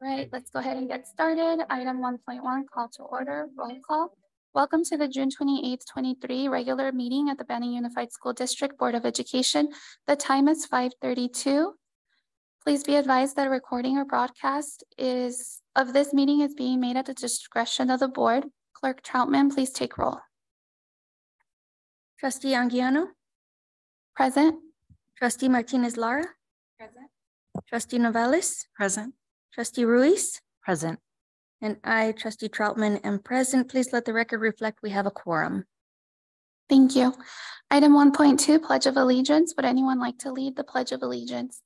Right, let's go ahead and get started. Item 1.1, call to order, roll call. Welcome to the June 28th, 23 regular meeting at the Banning Unified School District Board of Education. The time is 5:32. Please be advised that a recording or broadcast of this meeting is being made at the discretion of the board. Clerk Troutman, please take roll. Trustee Anguiano. Present. Trustee Martinez Lara. Present. Trustee Novales. Present. Trustee Ruiz. Present. And I, Trustee Troutman, am present. Please let the record reflect we have a quorum. Thank you. Item 1.2, Pledge of Allegiance. Would anyone like to lead the Pledge of Allegiance?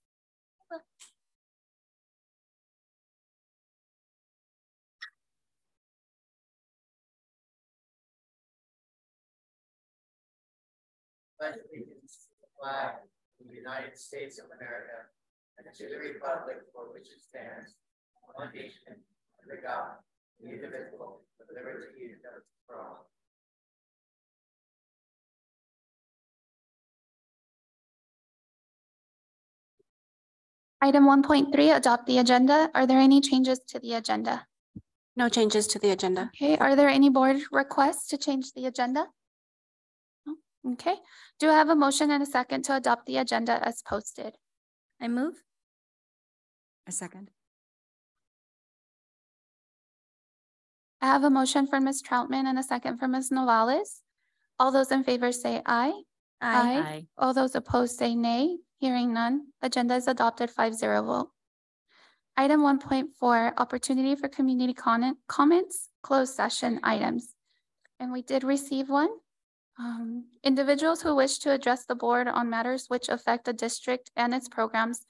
Pledge allegiance to the flag of the United States of America and to the republic for which it stands, one nation, under God, indivisible, with liberty and justice for all. Item 1.3, adopt the agenda. Are there any changes to the agenda? No changes to the agenda. Okay, are there any board requests to change the agenda? No? Okay, do I have a motion and a second to adopt the agenda as posted? I move. A second. I have a motion from Ms. Troutman and a second from Ms. Novales. All those in favor say aye. Aye. All those opposed say nay. Hearing none, agenda is adopted 5-0 vote. Item 1.4, opportunity for community comments, closed session items. And we did receive one. Individuals who wish to address the board on matters which affect the district and its programs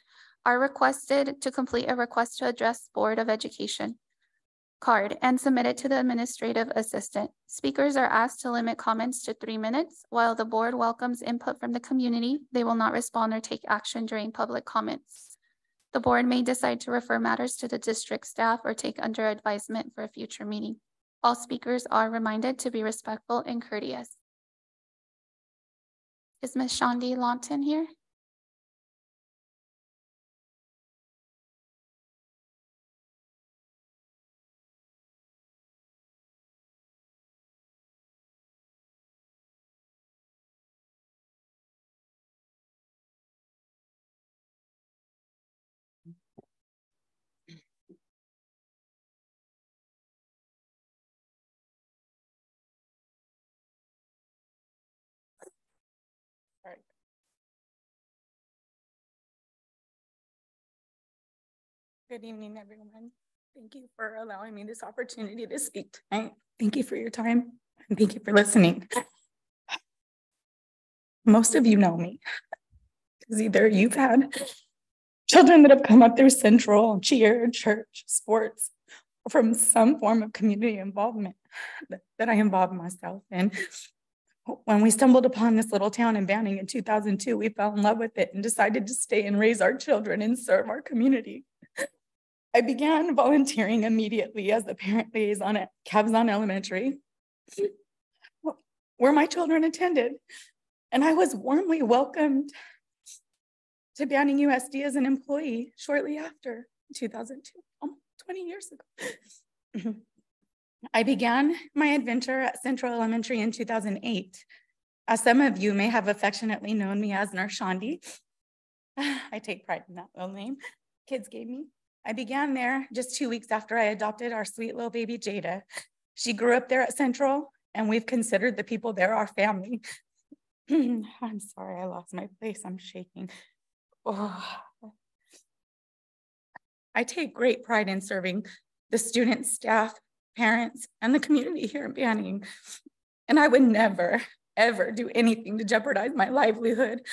are requested to complete a request to address Board of Education card and submit it to the administrative assistant. Speakers are asked to limit comments to 3 minutes. While the board welcomes input from the community, they will not respond or take action during public comments. The board may decide to refer matters to the district staff or take under advisement for a future meeting. All speakers are reminded to be respectful and courteous. Is Ms. Shandi Lawton here? Good evening, everyone. Thank you for allowing me this opportunity to speak tonight. Thank you for your time and thank you for listening. Most of you know me because either you've had children that have come up through Central, cheer, church, sports, or from some form of community involvement that I involved myself in. When we stumbled upon this little town in Banning in 2002, we fell in love with it and decided to stay and raise our children and serve our community. I began volunteering immediately as the parent liaison at Cabzon Elementary, where my children attended, and I was warmly welcomed to Banning USD as an employee shortly after 2002, almost 20 years ago. I began my adventure at Central Elementary in 2008. As some of you may have affectionately known me as Nurse Shandi. I take pride in that little name kids gave me. I began there just 2 weeks after I adopted our sweet little baby Jada. She grew up there at Central, and we've considered the people there our family. I'm sorry, I lost my place. I'm shaking. Oh. I take great pride in serving the students, staff, parents, and the community here in Banning. And I would never, ever do anything to jeopardize my livelihood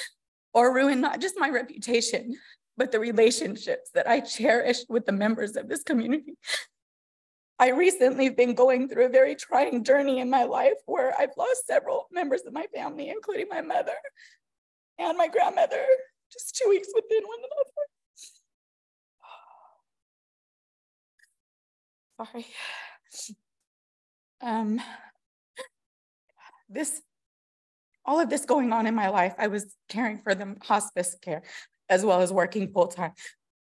or ruin not just my reputation, but the relationships that I cherish with the members of this community. I recently have been going through a very trying journey in my life where I've lost several members of my family, including my mother and my grandmother, just 2 weeks within one another. Sorry. All of this going on in my life, I was caring for them hospice care as well as working full time.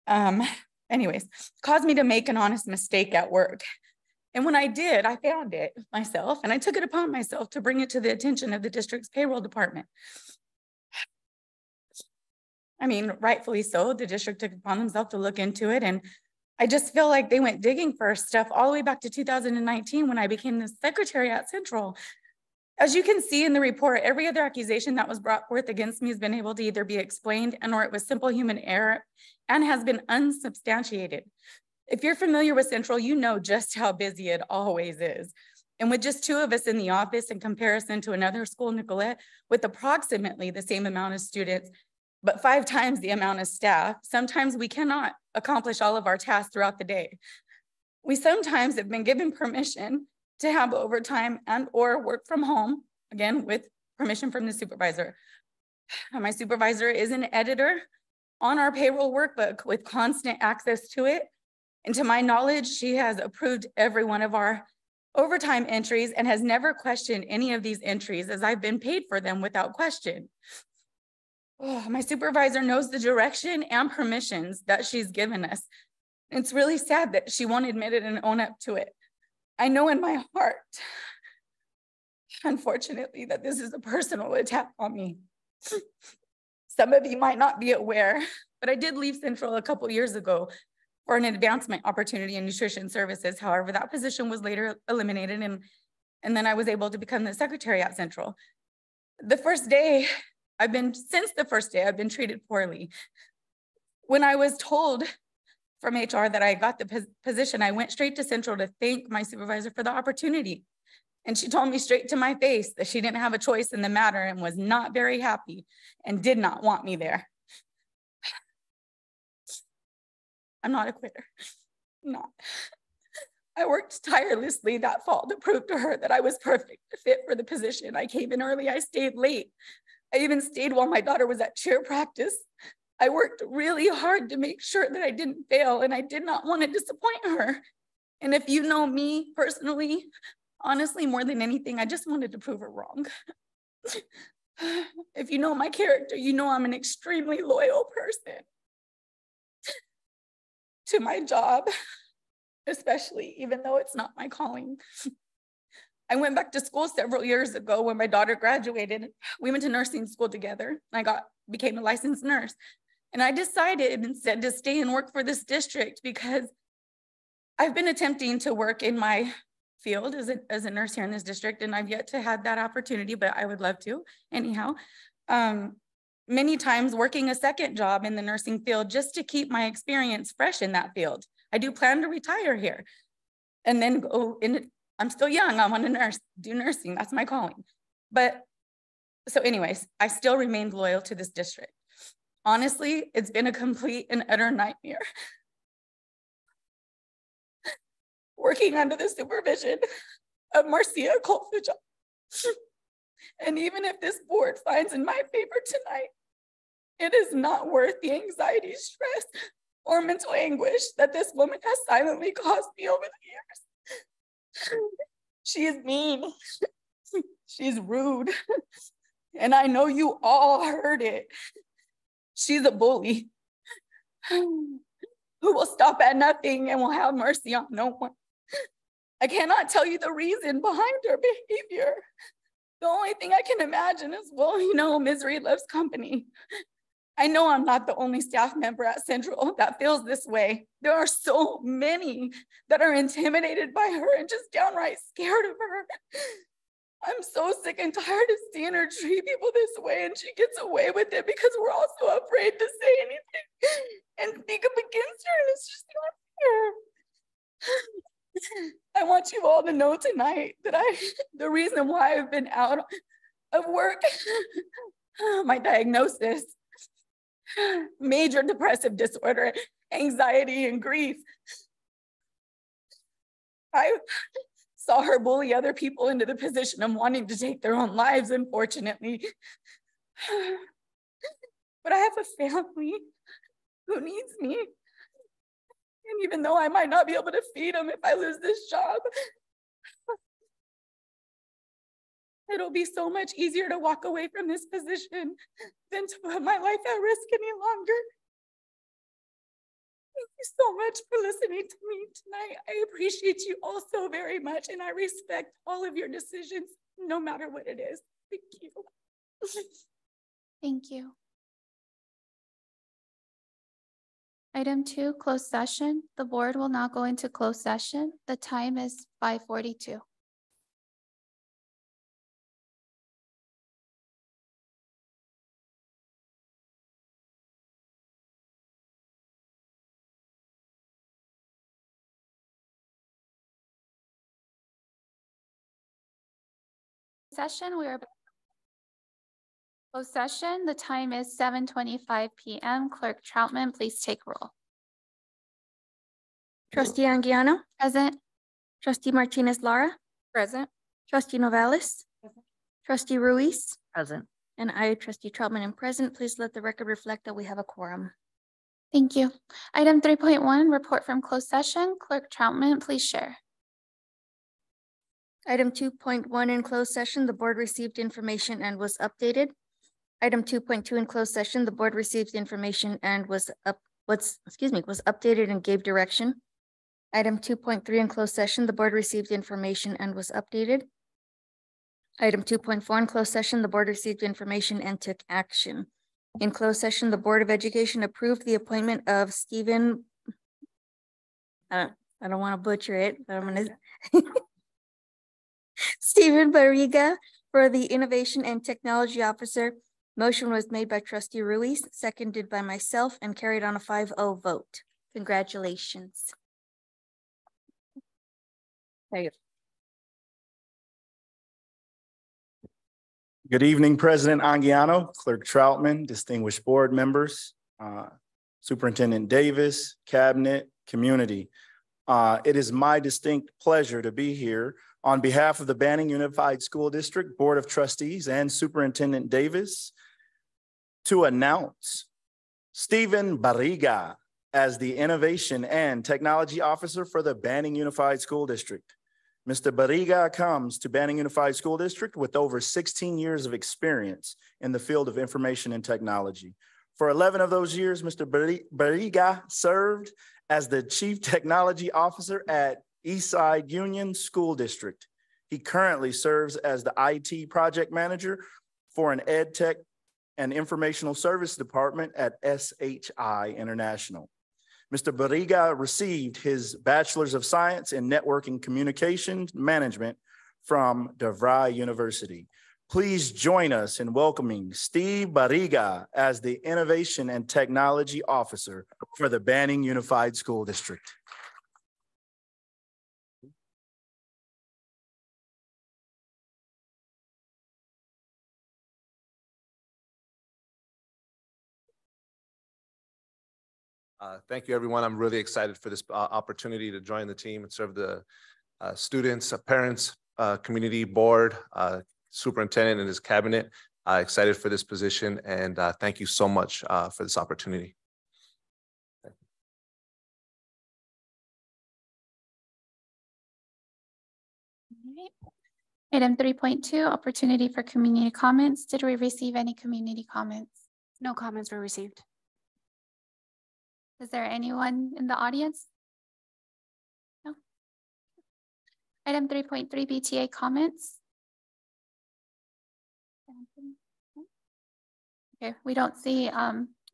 And anyways, caused me to make an honest mistake at work. And when I did, I found it myself and I took it upon myself to bring it to the attention of the district's payroll department. I mean, rightfully so, the district took it upon themselves to look into it. And I just feel like they went digging for stuff all the way back to 2019 when I became the secretary at Central. As you can see in the report, every other accusation that was brought forth against me has been able to either be explained and or it was simple human error and has been unsubstantiated. If you're familiar with Central, you know just how busy it always is. And with just 2 of us in the office in comparison to another school, Nicolette, with approximately the same amount of students, but 5 times the amount of staff, sometimes we cannot accomplish all of our tasks throughout the day. We sometimes have been given permission to have overtime and or work from home, again, with permission from the supervisor. My supervisor is an editor on our payroll workbook with constant access to it. And to my knowledge, she has approved every one of our overtime entries and has never questioned any of these entries as I've been paid for them without question. Oh, my supervisor knows the direction and permissions that she's given us. It's really sad that she won't admit it and own up to it. I know in my heart, unfortunately, that this is a personal attack on me. Some of you might not be aware, but I did leave Central a couple years ago for an advancement opportunity in nutrition services. However, that position was later eliminated and then I was able to become the secretary at Central. Since the first day, I've been treated poorly. When I was told from HR that I got the position, I went straight to Central to thank my supervisor for the opportunity. And she told me straight to my face that she didn't have a choice in the matter and was not very happy and did not want me there. I'm not a quitter, not. I worked tirelessly that fall to prove to her that I was perfect fit for the position. I came in early, I stayed late. I even stayed while my daughter was at cheer practice. I worked really hard to make sure that I didn't fail and I did not want to disappoint her. And if you know me personally, honestly, more than anything, I just wanted to prove her wrong. If you know my character, you know I'm an extremely loyal person to my job, especially even though it's not my calling. I went back to school several years ago when my daughter graduated. We went to nursing school together. I became a licensed nurse. And I decided instead to stay and work for this district because I've been attempting to work in my field as a nurse here in this district, and I've yet to have that opportunity, but I would love to anyhow. Many times working a second job in the nursing field just to keep my experience fresh in that field. I do plan to retire here and then go in. I'm still young, I want to do nursing, that's my calling. But so anyways, I still remained loyal to this district. Honestly, it's been a complete and utter nightmare. Working under the supervision of Marcia Colfajal. And even if this board finds in my favor tonight, it is not worth the anxiety, stress, or mental anguish that this woman has silently caused me over the years. She is mean, she's rude, and I know you all heard it. She's a bully who will stop at nothing and will have mercy on no one. I cannot tell you the reason behind her behavior. The only thing I can imagine is, well, you know, misery loves company. I know I'm not the only staff member at Central that feels this way. There are so many that are intimidated by her and just downright scared of her. I'm so sick and tired of seeing her treat people this way, and she gets away with it because we're all so afraid to say anything and speak up against her, and it's just not fair. I want you all to know tonight that the reason why I've been out of work, my diagnosis, major depressive disorder, anxiety, and grief. I saw her bully other people into the position of wanting to take their own lives, unfortunately. But I have a family who needs me. And even though I might not be able to feed them if I lose this job, it'll be so much easier to walk away from this position than to put my life at risk any longer. Thank you so much for listening to me tonight. I appreciate you all so very much, and I respect all of your decisions, no matter what it is. Thank you. Thank you. Item 2, closed session. The board will now go into closed session. The time is 5:42. Session, we are closed session. The time is 7:25 p.m. Clerk Troutman, please take roll. Trustee Anguiano, Present. trustee Martinez Lara, Present. trustee Novales, trustee Ruiz, Present. and I, trustee Troutman, am present. Please let the record reflect that we have a quorum. Thank you. Item 3.1, report from closed session. Clerk Troutman, please share. Item 2.1 in closed session, the board received information and was updated. Item 2.2 in closed session, the board received information and was updated and gave direction. Item 2.3 in closed session, the board received information and was updated. Item 2.4 in closed session, the board received information and took action. In closed session, the Board of Education approved the appointment of Stephen, I don't want to butcher it, but I'm going to Stephen Barriga for the Innovation and Technology Officer. Motion was made by trustee Ruiz, seconded by myself, and carried on a 5-0 vote. Congratulations. There you go. Good evening, President Anguiano, Clerk Troutman, distinguished board members, Superintendent Davis, Cabinet, community. It is my distinct pleasure to be here on behalf of the Banning Unified School District Board of Trustees and Superintendent Davis to announce Stephen Barriga as the Innovation and Technology Officer for the Banning Unified School District. Mr. Barriga comes to Banning Unified School District with over 16 years of experience in the field of information and technology. For 11 of those years, Mr. Barriga served as the Chief Technology Officer at Eastside Union School District. He currently serves as the IT Project Manager for an Ed Tech and Informational Service Department at SHI International. Mr. Barriga received his Bachelor's of Science in Networking Communications Management from DeVry University. Please join us in welcoming Steve Barriga as the Innovation and Technology Officer for the Banning Unified School District. Thank you, everyone. I'm really excited for this opportunity to join the team and serve the students, parents, community board, superintendent and his cabinet. Excited for this position, and thank you so much for this opportunity. Item 3.2, opportunity for community comments. Did we receive any community comments? No comments were received. Is there anyone in the audience? No. Item 3.3, BTA comments. Okay, we don't see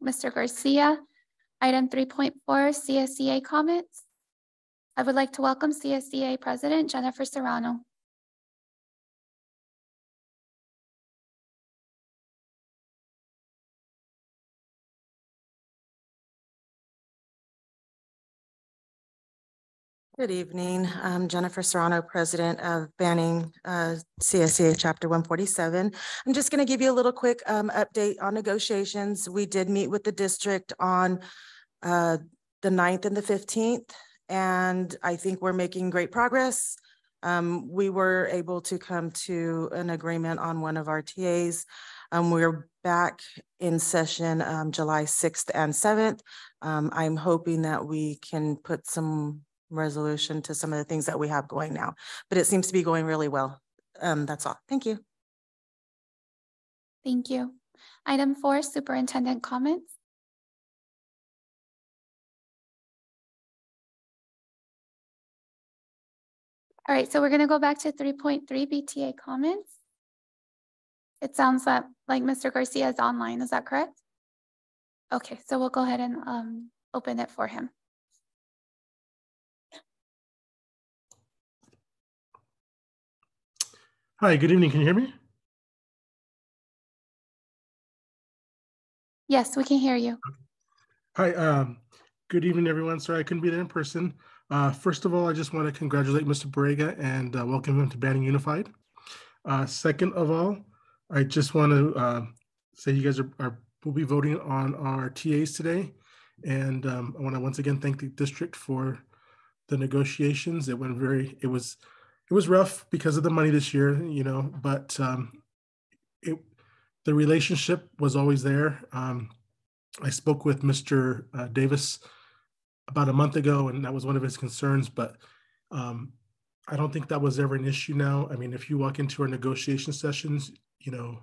Mr. Garcia. Item 3.4, CSEA comments. I would like to welcome CSEA President Jennifer Serrano. Good evening. I'm Jennifer Serrano, President of Banning CSEA Chapter 147. I'm just going to give you a little quick update on negotiations. We did meet with the district on the 9th and the 15th, and I think we're making great progress. We were able to come to an agreement on one of our TAs. We're back in session July 6th and 7th. I'm hoping that we can put some resolution to some of the things that we have going now, but it seems to be going really well. That's all. Thank you. Thank you. Item 4, superintendent comments. All right, so we're going to go back to 3.3 BTA comments. It sounds like Mr. Garcia is online. Is that correct? Okay, so we'll go ahead and open it for him. Hi, good evening. Can you hear me? Yes, we can hear you. Hi, good evening, everyone. Sorry I couldn't be there in person. First of all, I just want to congratulate Mr. Borrega and welcome him to Banning Unified. Second of all, I just want to say you guys will be voting on our TAs today. And I want to once again thank the district for the negotiations. It was rough because of the money this year, you know, but the relationship was always there. I spoke with Mr. Davis about a month ago, and that was one of his concerns, but I don't think that was ever an issue now. I mean, if you walk into our negotiation sessions, you know,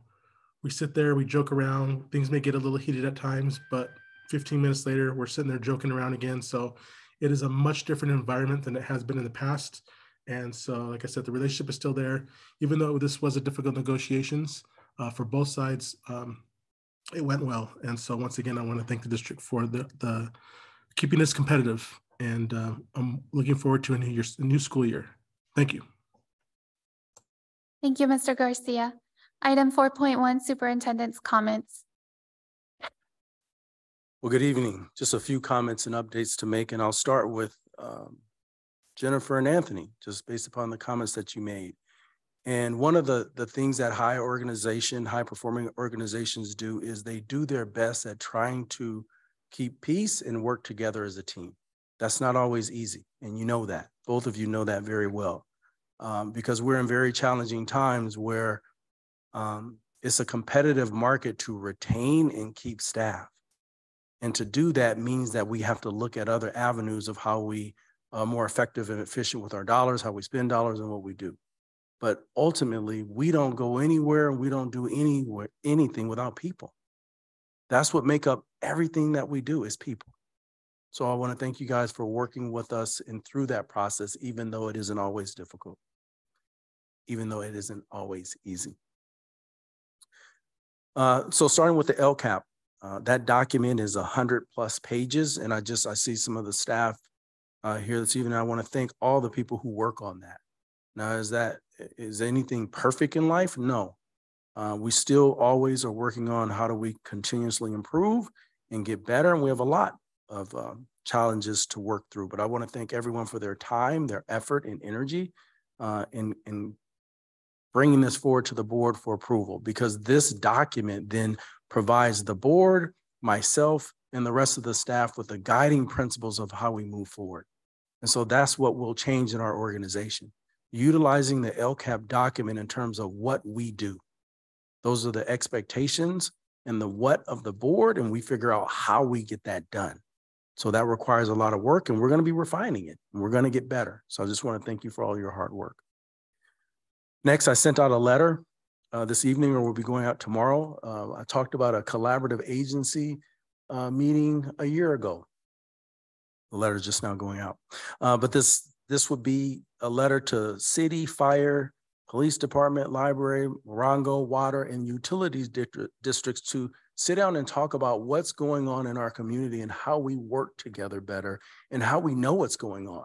we sit there, we joke around, things may get a little heated at times, but 15 minutes later, we're sitting there joking around again. So it is a much different environment than it has been in the past. And so, like I said, the relationship is still there, even though this was a difficult negotiations for both sides. It went well. And so once again, I want to thank the district for the keeping this competitive. And I'm looking forward to a new school year. Thank you. Thank you, Mr. Garcia. Item 4.1, superintendent's comments. Well, good evening. Just a few comments and updates to make, and I'll start with Jennifer and Anthony, just based upon the comments that you made. And one of the things that high performing organizations do is they do their best at trying to keep peace and work together as a team. That's not always easy. And you know that. Both of you know that very well, because we're in very challenging times where it's a competitive market to retain and keep staff. And to do that means that we have to look at other avenues of how we are more effective and efficient with our dollars, how we spend dollars, and what we do. But ultimately, we don't go anywhere and we don't do anything without people. That's what make up everything that we do is people. So I want to thank you guys for working with us and through that process, even though it isn't always difficult, even though it isn't always easy. So starting with the LCAP, that document is 100+ pages. And I see some of the staff here this evening. I want to thank all the people who work on that. Now, is anything perfect in life? No. We still always are working on how do we continuously improve and get better. And we have a lot of challenges to work through. But I want to thank everyone for their time, their effort, and energy in bringing this forward to the board for approval, because this document then provides the board, myself, and the rest of the staff with the guiding principles of how we move forward. And so that's what will change in our organization. Utilizing the LCAP document in terms of what we do. Those are the expectations and the what of the board, and we figure out how we get that done. So that requires a lot of work, and we're going to be refining it, and we're going to get better. So I just want to thank you for all your hard work. Next, I sent out a letter this evening, or we'll be going out tomorrow. I talked about a collaborative agency meeting a year ago. The letter is just now going out. But this would be a letter to city, fire, police department, library, Morongo, water, and utilities districts to sit down and talk about what's going on in our community and how we work together better and how we know what's going on.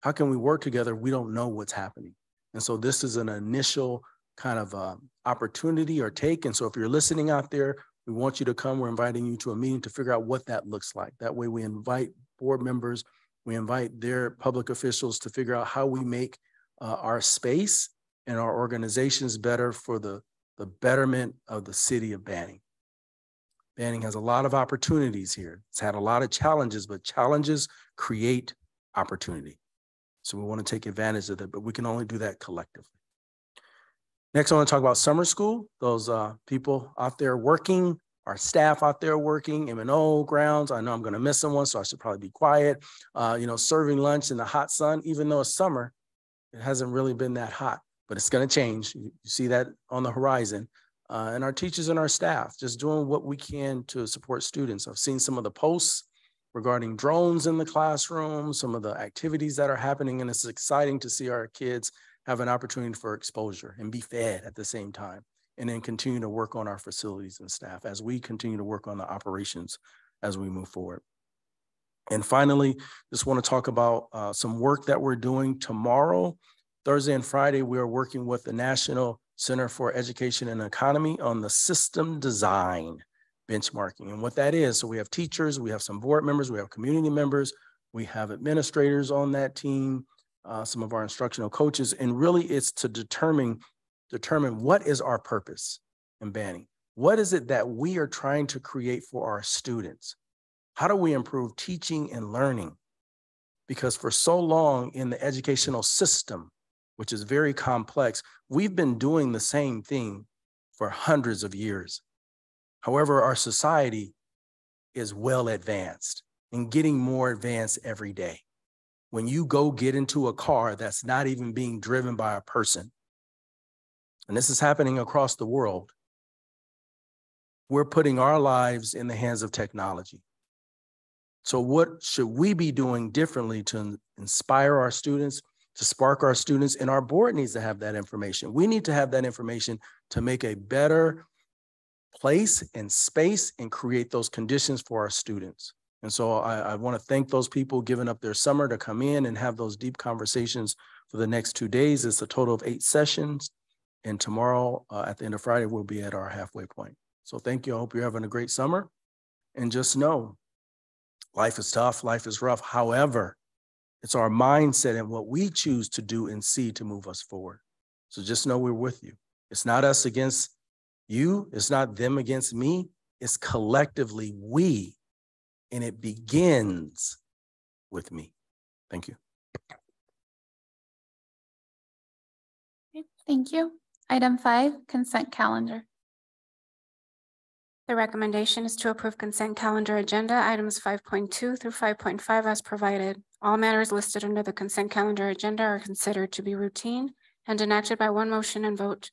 How can we work together? We don't know what's happening. And so this is an initial kind of opportunity or take. And so if you're listening out there, we want you to come. We're inviting you to a meeting to figure out what that looks like. That way we invite board members, we invite their public officials to figure out how we make our space and our organizations better for the betterment of the city of Banning. Banning has a lot of opportunities here. It's had a lot of challenges, but challenges create opportunity. So we want to take advantage of that, but we can only do that collectively. Next, I want to talk about summer school. Those people out there working, our staff out there working, M&O grounds. I know I'm going to miss someone, so I should probably be quiet. Serving lunch in the hot sun, even though it's summer, it hasn't really been that hot, but it's going to change. You see that on the horizon. And our teachers and our staff just doing what we can to support students. I've seen some of the posts regarding drones in the classroom, some of the activities that are happening, and it's exciting to see our kids have an opportunity for exposure and be fed at the same time, and then continue to work on our facilities and staff as we continue to work on the operations as we move forward. And finally, just want to talk about some work that we're doing tomorrow. Thursday and Friday, we are working with the National Center for Education and Economy on the system design benchmarking. And what that is, so we have teachers, we have some board members, we have community members, we have administrators on that team, some of our instructional coaches, and really it's to determine what is our purpose in Banning. What is it that we are trying to create for our students? How do we improve teaching and learning? Because for so long in the educational system, which is very complex, we've been doing the same thing for hundreds of years. However, our society is well advanced and getting more advanced every day. When you go get into a car that's not even being driven by a person, and this is happening across the world, we're putting our lives in the hands of technology. So what should we be doing differently to inspire our students, to spark our students? And our board needs to have that information. We need to have that information to make a better place and space and create those conditions for our students. And so I want to thank those people giving up their summer to come in and have those deep conversations for the next 2 days. It's a total of 8 sessions. And tomorrow at the end of Friday, we'll be at our halfway point. So thank you. I hope you're having a great summer. And just know, life is tough, life is rough. However, it's our mindset and what we choose to do and see to move us forward. So just know we're with you. It's not us against you. It's not them against me. It's collectively we. And it begins with me. Thank you. Thank you. Item 5, consent calendar. The recommendation is to approve consent calendar agenda items 5.2 through 5.5 as provided. All matters listed under the consent calendar agenda are considered to be routine and enacted by one motion and vote.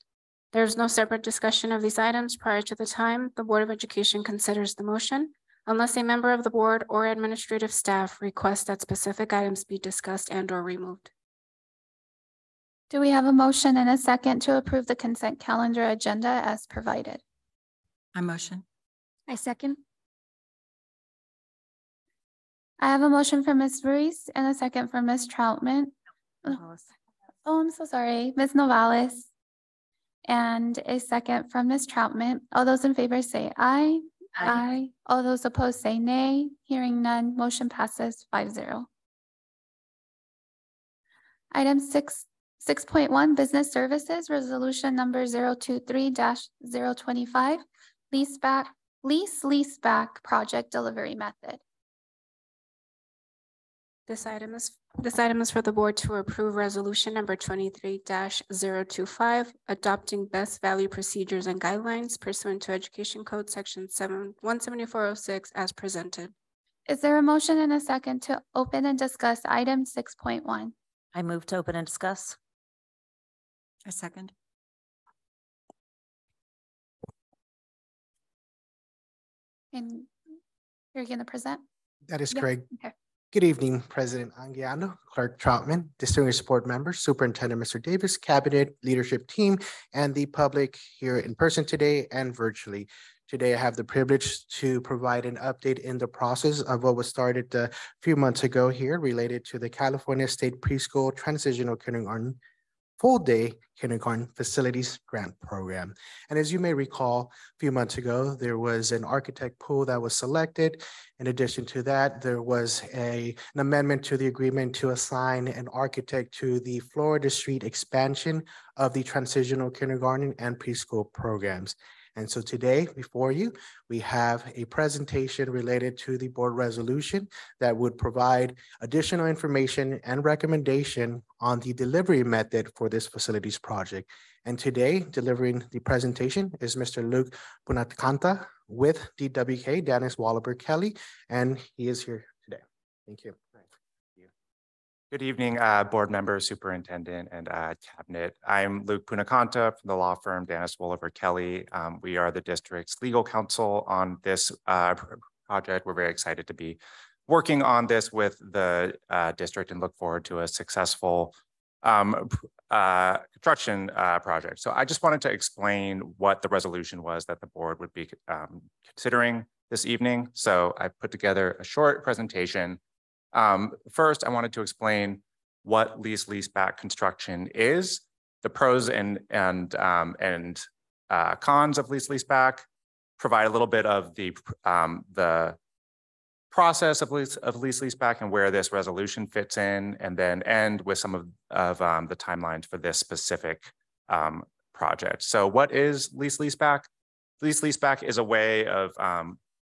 There is no separate discussion of these items prior to the time the Board of Education considers the motion, unless a member of the board or administrative staff requests that specific items be discussed and or removed. Do we have a motion and a second to approve the consent calendar agenda as provided? I motion. I second. I have a motion from Ms. Ruiz and a second from Ms. Troutman. Oh, I'm so sorry, Ms. Novales. And a second from Ms. Troutman. All those in favor say aye. Aye. All those opposed say nay. Hearing none, motion passes 5-0. Item 6.1, business services, resolution number 023-025, leaseback project delivery method. This item is for the board to approve resolution number 23-025, adopting best value procedures and guidelines pursuant to Education Code section 17406 as presented. Is there a motion and a second to open and discuss item 6.1? I move to open and discuss. I second. And you're going to present? That is Yeah. correct. Okay. Good evening, President Anguiano, Clerk Troutman, distinguished board members, Superintendent Mr. Davis, Cabinet, leadership team, and the public here in person today and virtually. Today, I have the privilege to provide an update in the process of what was started a few months ago here related to the California State Preschool Transitional Kindergarten Full Day Kindergarten Facilities Grant Program. And as you may recall, a few months ago, there was an architect pool that was selected. In addition to that, there was an amendment to the agreement to assign an architect to the Florida Street expansion of the transitional kindergarten and preschool programs. And so today before you, we have a presentation related to the board resolution that would provide additional information and recommendation on the delivery method for this facilities project. And today, delivering the presentation is Mr. Luke Punatcanta with DWK, Dennis Wallaber Kelly, and he is here today. Thank you. Good evening, board members, superintendent, and cabinet. I'm Luke Punacanta from the law firm Dennis Wallaber Kelly. We are the district's legal counsel on this project. We're very excited to be working on this with the district and look forward to a successful construction project. So I just wanted to explain what the resolution was that the board would be considering this evening. So I put together a short presentation. First, I wanted to explain what lease-leaseback construction is, the pros and cons of lease-leaseback, provide a little bit of the process of lease-leaseback and where this resolution fits in, and then end with some of the timelines for this specific project. So what is lease-leaseback? Lease-leaseback is a way of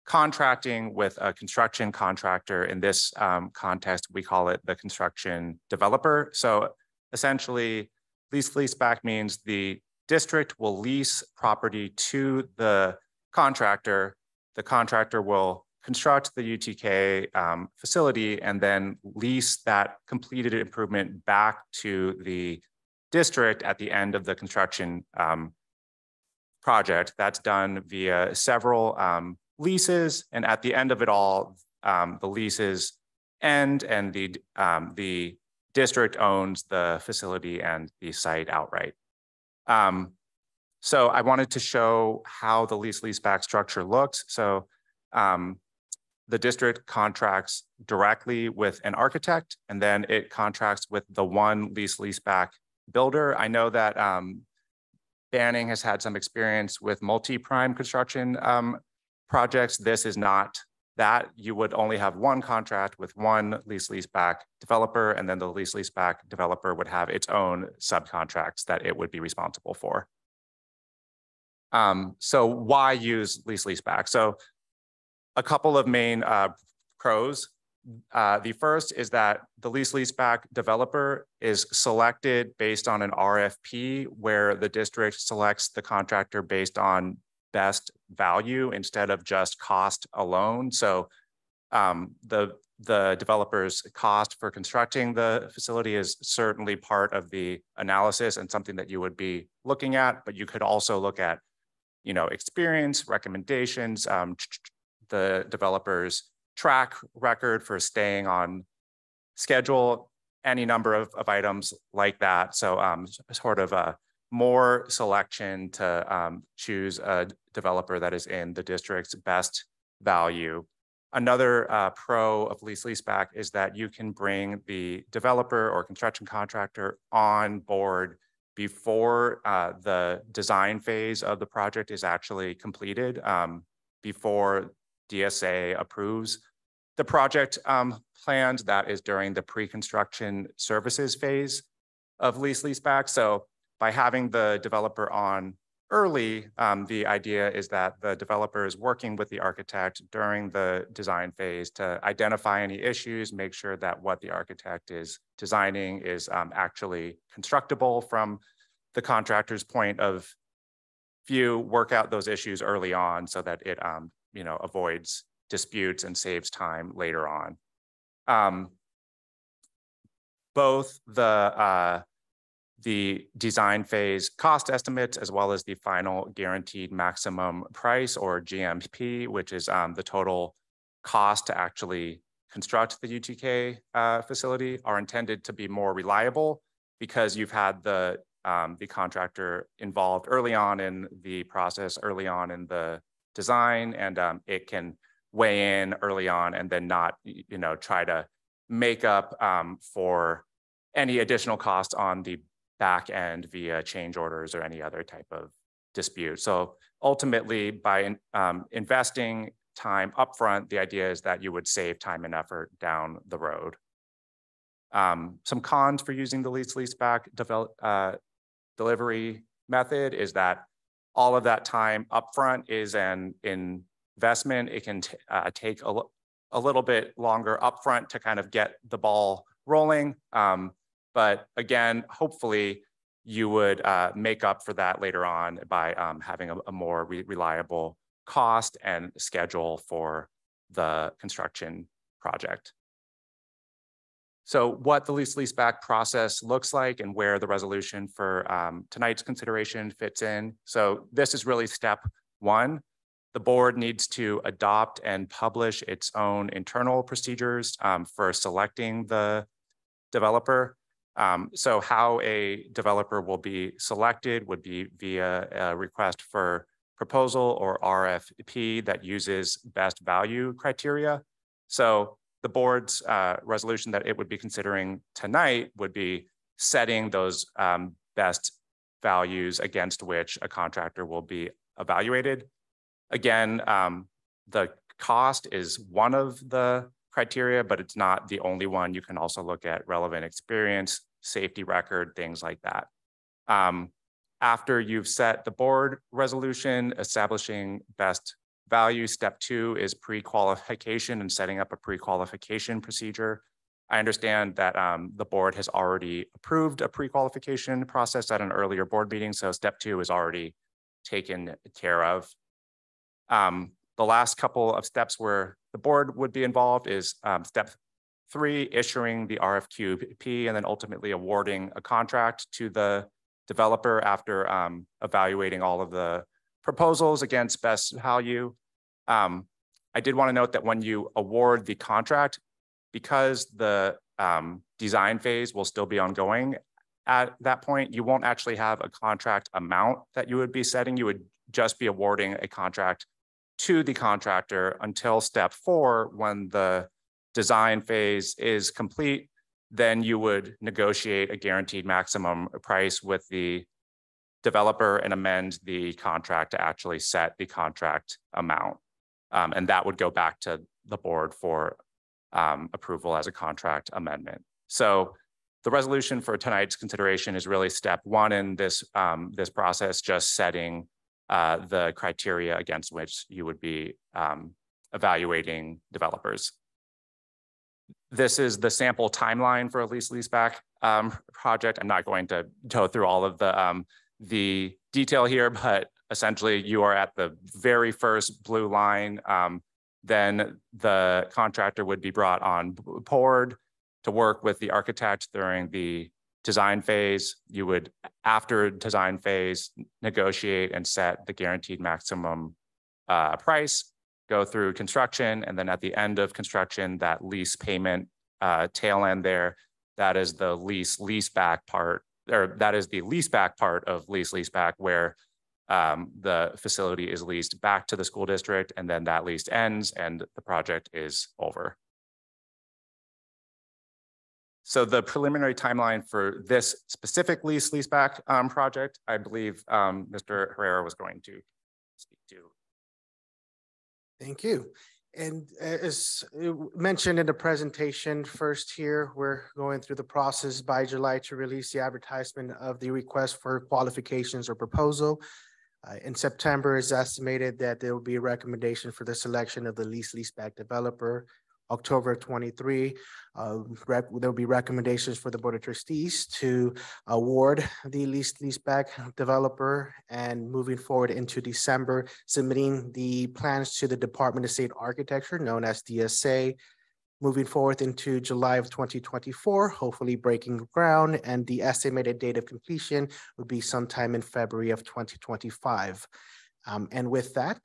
contracting with a construction contractor. In this context, we call it the construction developer. So essentially, lease-leaseback means the district will lease property to the contractor. The contractor will construct the UTK facility and then lease that completed improvement back to the district at the end of the construction project. That's done via several leases, and at the end of it all, the leases end and the district owns the facility and the site outright. So I wanted to show how the lease-leaseback structure looks. So the district contracts directly with an architect, and then it contracts with the one lease-leaseback builder. I know that Banning has had some experience with multi-prime construction projects. This is not that. You would only have one contract with one lease-leaseback developer, and then the lease-leaseback developer would have its own subcontracts that it would be responsible for. So why use lease-leaseback? So a couple of main pros. The first is that the lease-leaseback developer is selected based on an RFP, where the district selects the contractor based on best value instead of just cost alone. So the developer's cost for constructing the facility is certainly part of the analysis and something that you would be looking at, but you could also look at, you know, experience, recommendations, the developer's track record for staying on schedule, any number of items like that. So sort of a more selection to choose a developer that is in the district's best value. Another pro of lease-leaseback is that you can bring the developer or construction contractor on board before the design phase of the project is actually completed, before DSA approves the project plans. That is during the pre-construction services phase of lease-leaseback. So by having the developer on early, the idea is that the developer is working with the architect during the design phase to identify any issues, make sure that what the architect is designing is actually constructible from the contractor's point of view, work out those issues early on so that it you know, avoids disputes and saves time later on. Both the design phase cost estimates, as well as the final guaranteed maximum price, or GMP, which is the total cost to actually construct the UTK facility, are intended to be more reliable because you've had the contractor involved early on in the process, early on in the design, and it can weigh in early on and then not, you know, try to make up for any additional cost on the back end via change orders or any other type of dispute. So ultimately, by investing time upfront, the idea is that you would save time and effort down the road. Some cons for using the lease-leaseback delivery method is that all of that time upfront is an investment. It can take a little bit longer upfront to kind of get the ball rolling. But again, hopefully you would make up for that later on by having a more reliable cost and schedule for the construction project. So what the lease-leaseback process looks like and where the resolution for tonight's consideration fits in. So this is really step one. The board needs to adopt and publish its own internal procedures for selecting the developer. So how a developer will be selected would be via a request for proposal or RFP that uses best value criteria. So the board's resolution that it would be considering tonight would be setting those best values against which a contractor will be evaluated. Again, the cost is one of the criteria, but it's not the only one. You can also look at relevant experience, safety record, things like that. After you've set the board resolution establishing best value, step 2 is pre-qualification and setting up a pre-qualification procedure. I understand that the board has already approved a pre-qualification process at an earlier board meeting, so step 2 is already taken care of. The last couple of steps where the board would be involved is step 3, issuing the RFQP and then ultimately awarding a contract to the developer after evaluating all of the proposals against best value. I did want to note that when you award the contract, because the design phase will still be ongoing at that point, you won't actually have a contract amount that you would be setting. You would just be awarding a contract to the contractor until step 4, when the design phase is complete. Then you would negotiate a guaranteed maximum price with the developer and amend the contract to actually set the contract amount. And that would go back to the board for approval as a contract amendment. So the resolution for tonight's consideration is really step 1 in this, this process, just setting the criteria against which you would be evaluating developers. This is the sample timeline for a leaseback project. I'm not going to go through all of the detail here, but essentially you are at the very first blue line. Then the contractor would be brought on board to work with the architect during the design phase. You would, after design phase, negotiate and set the guaranteed maximum price, go through construction, and then at the end of construction, that lease payment tail end there, that is the leaseback part, or that is the leaseback part of leaseback, where the facility is leased back to the school district, and then that lease ends and the project is over. So the preliminary timeline for this specific leaseback project, I believe Mr. Herrera was going to speak to. Thank you. And as mentioned in the presentation, first here, we're going through the process by July to release the advertisement of the request for qualifications or proposal. In September, it's estimated that there will be a recommendation for the selection of the leaseback developer. October 23, there'll be recommendations for the Board of Trustees to award the leaseback developer, and moving forward into December, submitting the plans to the Department of State Architecture, known as DSA. Moving forward into July of 2024, hopefully breaking ground, and the estimated date of completion would be sometime in February of 2025. And with that,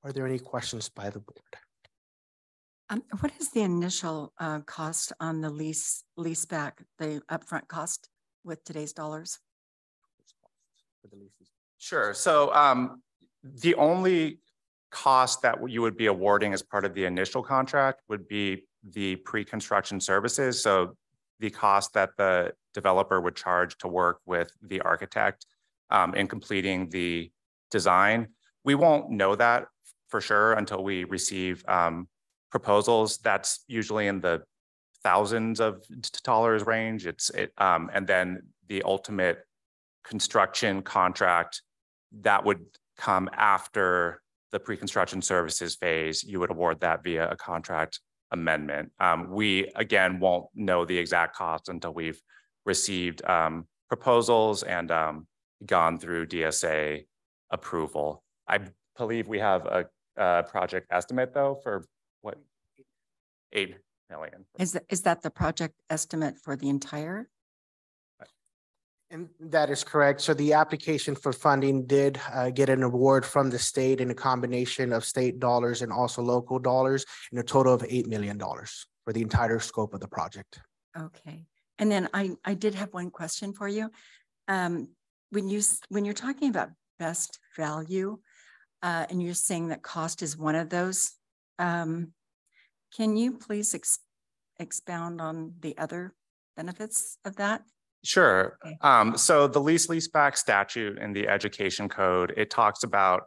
are there any questions by the board? What is the initial cost on the leaseback, the upfront cost with today's dollars? Sure. So the only cost that you would be awarding as part of the initial contract would be the pre-construction services. So the cost that the developer would charge to work with the architect in completing the design. We won't know that for sure until we receive proposals. That's usually in the thousands of dollars range. And then the ultimate construction contract that would come after the pre-construction services phase. You would award that via a contract amendment. We, again, won't know the exact cost until we've received proposals and gone through DSA approval. I believe we have a project estimate though for what, 8 million. Is that the project estimate for the entire? And that is correct. So the application for funding did get an award from the state in a combination of state dollars and also local dollars in a total of $8 million for the entire scope of the project. Okay. And then I did have one question for you. When you're talking about best value, and you're saying that cost is one of those, can you please expound on the other benefits of that? Sure. Okay. So the leaseback statute in the education code, it talks about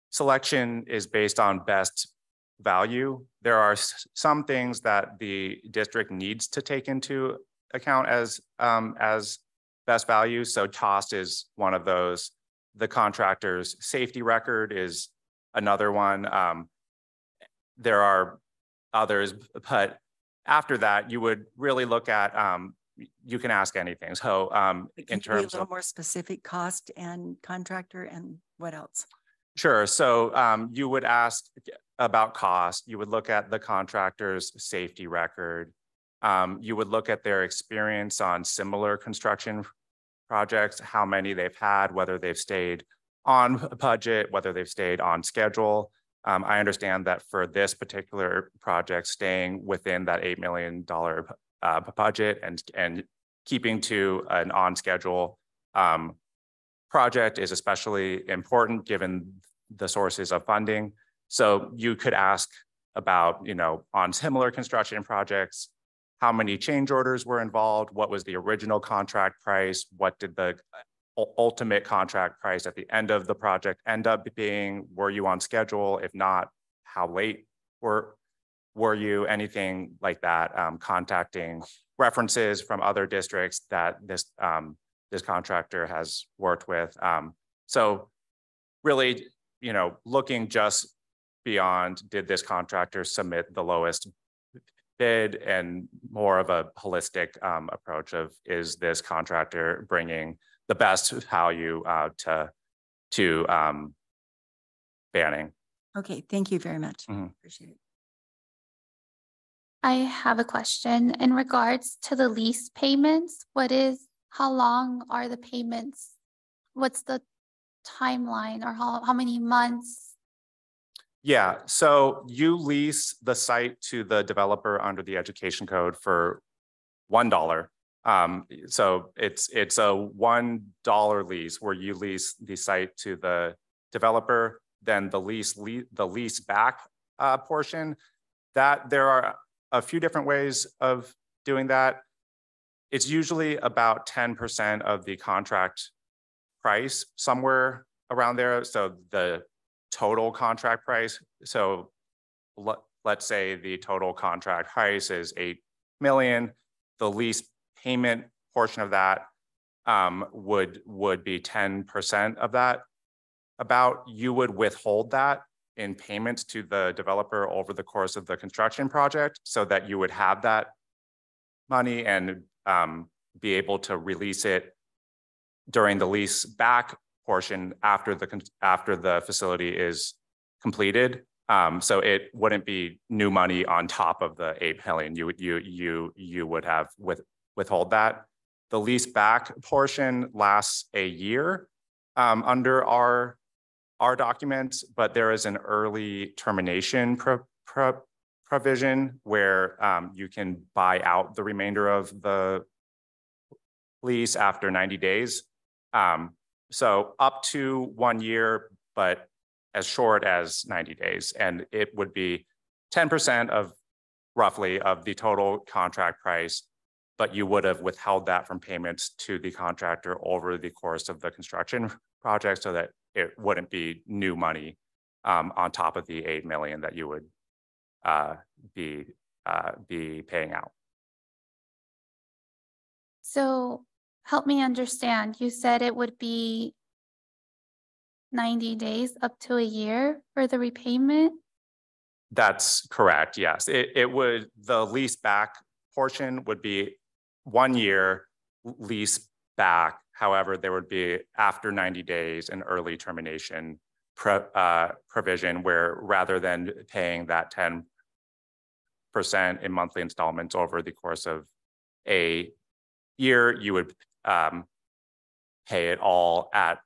selection is based on best value. There are some things that the district needs to take into account as best value. So cost is one of those. The contractor's safety record is another one. There are others, but after that, you would really look at, you can ask anything. So in terms of a little more specific, cost and contractor and what else? Sure. So you would ask about cost. You would look at the contractor's safety record. You would look at their experience on similar construction projects, how many they've had, whether they've stayed on budget, whether they've stayed on schedule. I understand that for this particular project, staying within that $8 million budget and keeping to an on schedule project is especially important given the sources of funding. So you could ask about, on similar construction projects, how many change orders were involved? What was the original contract price? What did the ultimate contract price at the end of the project end up being? Were you on schedule? If not, how late were you? Anything like that, contacting references from other districts that this contractor has worked with. So really, looking just beyond, did this contractor submit the lowest bid, and more of a holistic approach of, is this contractor bringing the best value to Banning? Okay, thank you very much. Mm-hmm. Appreciate it. I have a question in regards to the lease payments. How long are the payments? What's the timeline, or how many months? Yeah, so you lease the site to the developer under the education code for $1. So it's a $1 lease where you lease the site to the developer. Then the lease back portion, that there are a few different ways of doing that. It's usually about 10% of the contract price, somewhere around there. So the total contract price. So let's say the total contract price is $8 million. The lease payment portion of that would be 10% of that. You would withhold that in payments to the developer over the course of the construction project, so that you would have that money and be able to release it during the lease back portion after the facility is completed. So it wouldn't be new money on top of the $8 million. You would have withhold that. The lease back portion lasts a year under our documents, but there is an early termination provision where you can buy out the remainder of the lease after 90 days. So up to 1 year, but as short as 90 days. And it would be 10% of roughly of the total contract price, but you would have withheld that from payments to the contractor over the course of the construction project, so that it wouldn't be new money on top of the $8 million that you would be paying out. So help me understand. You said it would be 90 days up to a year for the repayment? That's correct, yes. The lease back portion would be 1 year lease back. However, there would be, after 90 days, an early termination provision where, rather than paying that 10% in monthly installments over the course of a year, you would pay it all at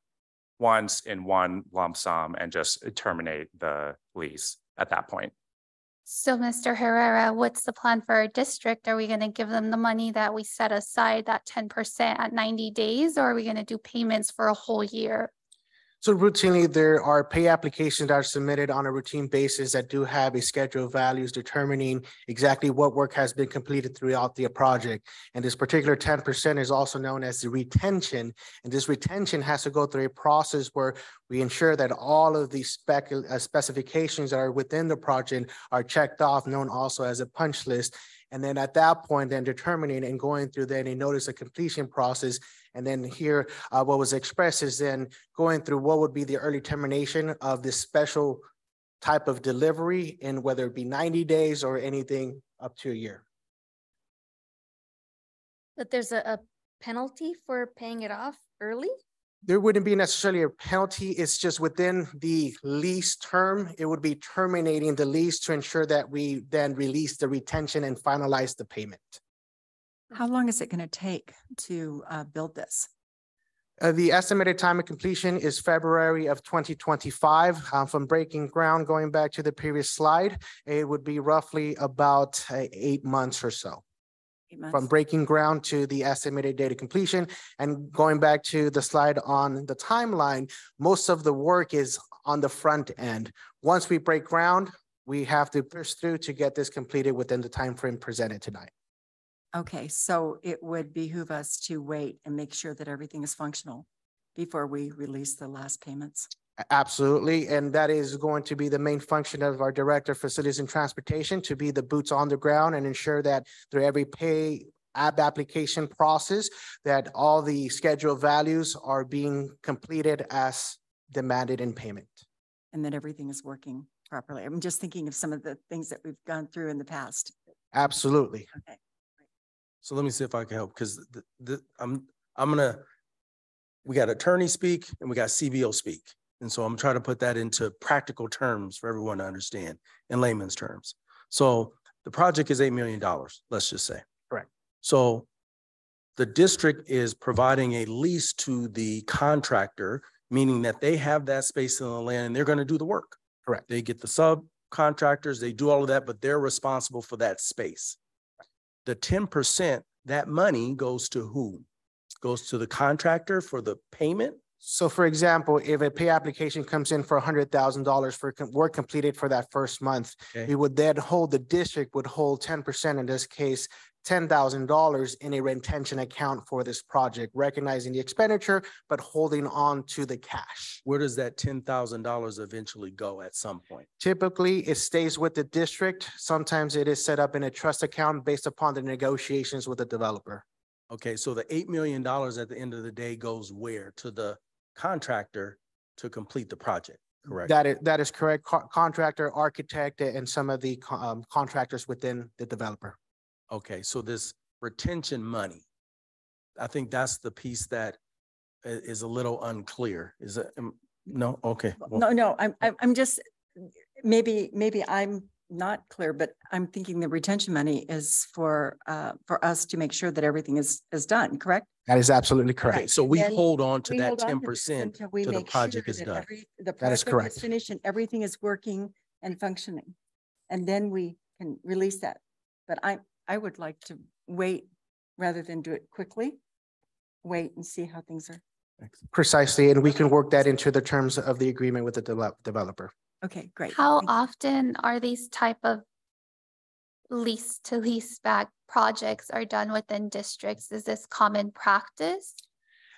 once in one lump sum and just terminate the lease at that point. So, Mr. Herrera, what's the plan for our district? Are we going to give them the money that we set aside, that 10% at 90 days, or are we going to do payments for a whole year? So routinely, there are pay applications that are submitted on a routine basis that do have a schedule of values determining exactly what work has been completed throughout the project. And this particular 10% is also known as the retention. And this retention has to go through a process where we ensure that all of the specifications that are within the project are checked off, known also as a punch list. And then at that point, then determining and going through then a notice of completion process. And then here, what was expressed is then going through what would be the early termination of this special type of delivery, and whether it be 90 days or anything up to a year. But there's a penalty for paying it off early? There wouldn't be necessarily a penalty. It's just within the lease term, it would be terminating the lease to ensure that we then release the retention and finalize the payment. How long is it going to take to build this? The estimated time of completion is February of 2025. From breaking ground, going back to the previous slide, it would be roughly about 8 months or so. 8 months. From breaking ground to the estimated date of completion. And going back to the slide on the timeline, most of the work is on the front end. Once we break ground, we have to push through to get this completed within the time frame presented tonight. Okay, so it would behoove us to wait and make sure that everything is functional before we release the last payments. Absolutely, and that is going to be the main function of our Director of Facilities and Transportation, to be the boots on the ground and ensure that through every pay app application process, that all the scheduled values are being completed as demanded in payment. And that everything is working properly. I'm just thinking of some of the things that we've gone through in the past. Absolutely. Okay. So let me see if I can help, because we got attorney speak and we got CBO speak. And so I'm trying to put that into practical terms for everyone to understand in layman's terms. So the project is $8 million, let's just say. Correct. So the district is providing a lease to the contractor, meaning that they have that space in the land and they're going to do the work. Correct. They get the subcontractors, they do all of that, but they're responsible for that space. The 10%, that money goes to whom? Goes to the contractor for the payment? So for example, if a pay application comes in for $100,000 for work completed for that first month, Okay. we would then hold, the district would hold 10%, in this case, $10,000 in a retention account for this project, recognizing the expenditure, but holding on to the cash. Where does that $10,000 eventually go at some point? Typically, it stays with the district. Sometimes it is set up in a trust account based upon the negotiations with the developer. Okay, so the $8 million at the end of the day goes where? To the contractor to complete the project, correct? That is correct. Contractor, architect, and some of the contractors within the developer. Okay, so this retention money, I think that's the piece that is a little unclear. Is it? No? Okay. Well, No, I'm just, maybe I'm not clear, but I'm thinking the retention money is for us to make sure that everything is done, correct? That is absolutely okay, correct. so we Then hold on to We that hold on 10% until we till the make sure project is that done. The That is project correct. is finished and everything is working and functioning. And then we can release that. But I would like to wait rather than do it quickly. Wait and see how things are. Precisely, and we can work that into the terms of the agreement with the developer. Okay, great. How Thank you. often are these type of lease to lease back projects are done within districts? Is this common practice?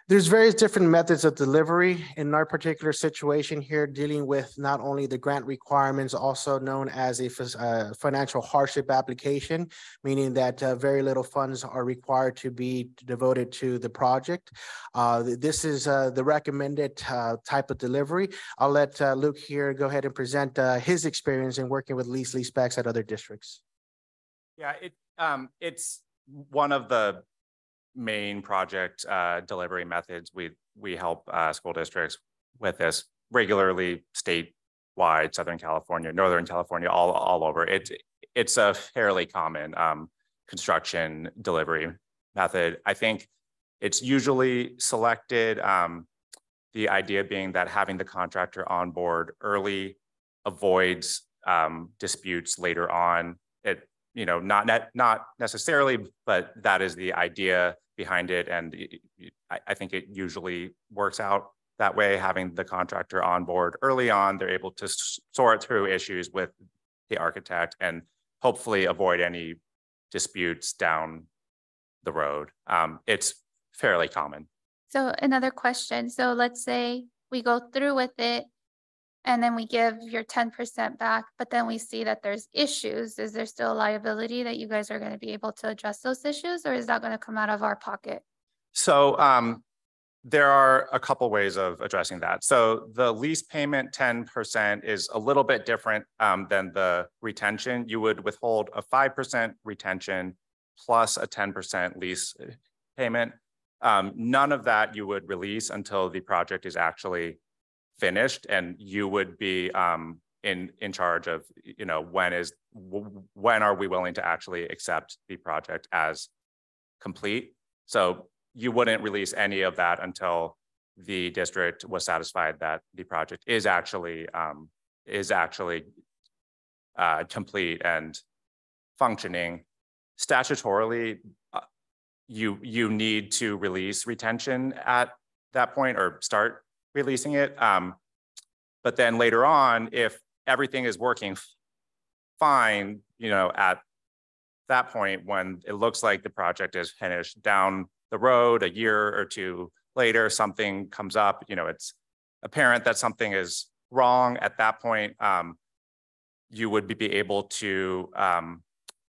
There's various different methods of delivery. In our particular situation here, dealing with not only the grant requirements, also known as a financial hardship application, meaning that very little funds are required to be devoted to the project. This is the recommended type of delivery. I'll let Luke here go ahead and present his experience in working with leasebacks at other districts. Yeah, it's one of the main project delivery methods. We help school districts with this regularly, statewide, Southern California, Northern California, all over. It's a fairly common construction delivery method. I think It's usually selected, the idea being that having the contractor on board early avoids disputes later on. It, not necessarily, but that is the idea behind it. And I think it usually works out that way. Having the contractor on board early on, they're able to sort through issues with the architect and hopefully avoid any disputes down the road. It's fairly common. So another question. So let's say we go through with it and then we give your 10% back, but then we see that there's issues. Is there still liability that you guys are going to be able to address those issues, or is that going to come out of our pocket? So there are a couple ways of addressing that. So the lease payment 10% is a little bit different than the retention. You would withhold a 5% retention plus a 10% lease payment. None of that you would release until the project is actually finished, and you would be in charge of, when are we willing to actually accept the project as complete. So you wouldn't release any of that until the district was satisfied that the project is actually complete and functioning. Statutorily, you need to release retention at that point or start releasing it. But then later on, if everything is working fine, at that point, when it looks like the project is finished, down the road, a year or two later, something comes up, it's apparent that something is wrong. At that point, you would be able to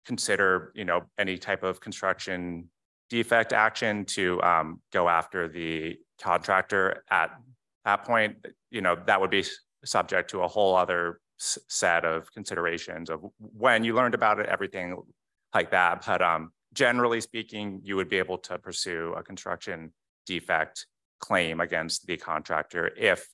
consider, any type of construction defect action to go after the contractor. At that point, that would be subject to a whole other set of considerations of when you learned about it, everything like that. But generally speaking, you would be able to pursue a construction defect claim against the contractor if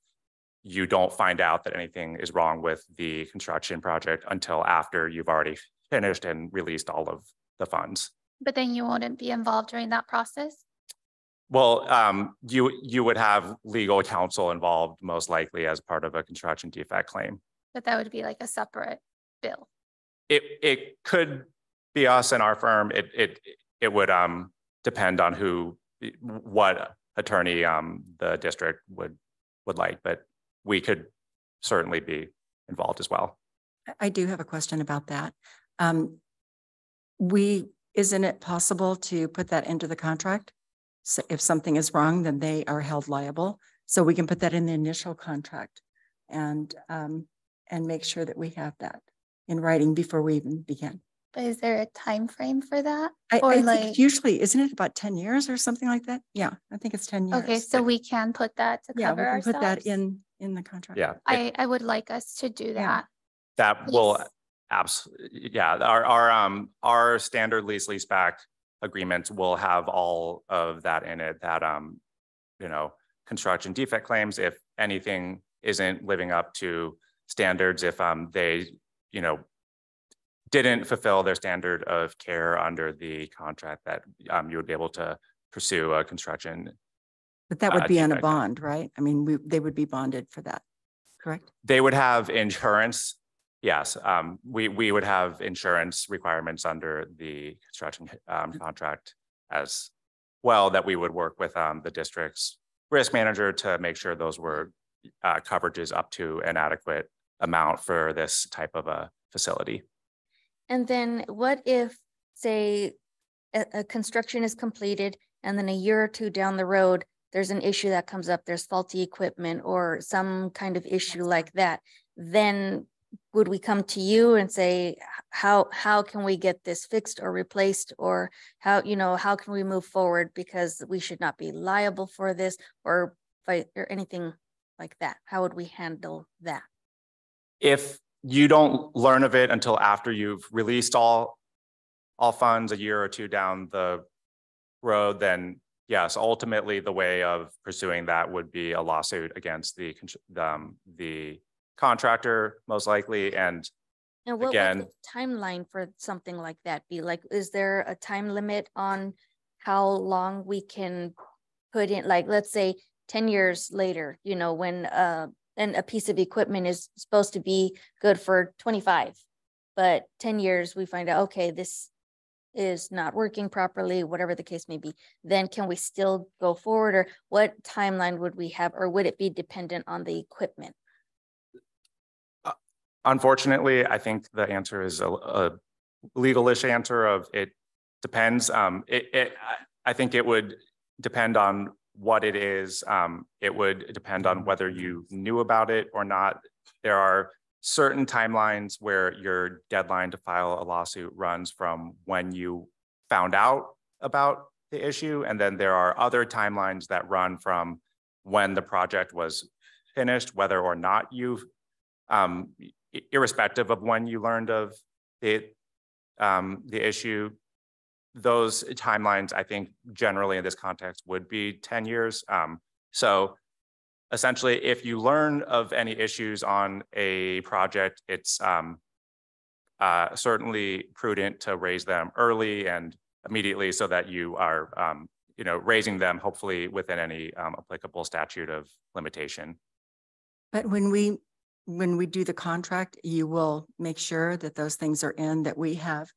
you don't find out that anything is wrong with the construction project until after you've already finished and released all of the funds. But then you wouldn't be involved during that process? Well, you would have legal counsel involved most likely as part of a construction defect claim. But that would be like a separate bill. It could be us and our firm. It would depend on what attorney the district would like, but we could certainly be involved as well. I do have a question about that. Isn't it possible to put that into the contract? So if something is wrong, then they are held liable. So we can put that in the initial contract and make sure that we have that in writing before we even begin. But is there a time frame for that? I think usually, isn't it about 10 years or something like that? Yeah, I think it's 10 years. Okay, so we can put that to cover ourselves? Yeah, we can put that in the contract. Yeah. I would like us to do that. That will absolutely, yeah. Our standard leaseback agreements will have all of that in it. That construction defect claims, if anything isn't living up to standards, if they didn't fulfill their standard of care under the contract, that you would be able to pursue a construction. But that would be on a bond, right? I mean, they would be bonded for that, correct? They would have insurance. Yes, we would have insurance requirements under the construction contract as well, that we would work with the district's risk manager to make sure those were coverages up to an adequate amount for this type of a facility. And then what if, say, a construction is completed and then a year or two down the road, there's an issue that comes up, there's faulty equipment or some kind of issue like that, then would we come to you and say, how can we get this fixed or replaced, or how can we move forward, because we should not be liable for this or anything like that? How would we handle that? If you don't learn of it until after you've released all funds a year or two down the road, then yes, ultimately the way of pursuing that would be a lawsuit against the contractor, most likely. And what would the timeline for something like that be? Like, is there a time limit on how long we can put in, like, let's say 10 years later, you know, when and a piece of equipment is supposed to be good for 25, but 10 years we find out, okay, this is not working properly, whatever the case may be, then can we still go forward, or what timeline would we have, or would it be dependent on the equipment? Unfortunately, I think the answer is a legalish answer of it depends. I think it would depend on what it is. It would depend on whether you knew about it or not. There are certain timelines where your deadline to file a lawsuit runs from when you found out about the issue. And then there are other timelines that run from when the project was finished, whether or not you've, irrespective of when you learned of the issue, those timelines, I think generally in this context would be 10 years. So essentially, if you learn of any issues on a project, it's certainly prudent to raise them early and immediately so that you are raising them hopefully within any applicable statute of limitation. But when we do the contract, you will make sure that those things are in, that we have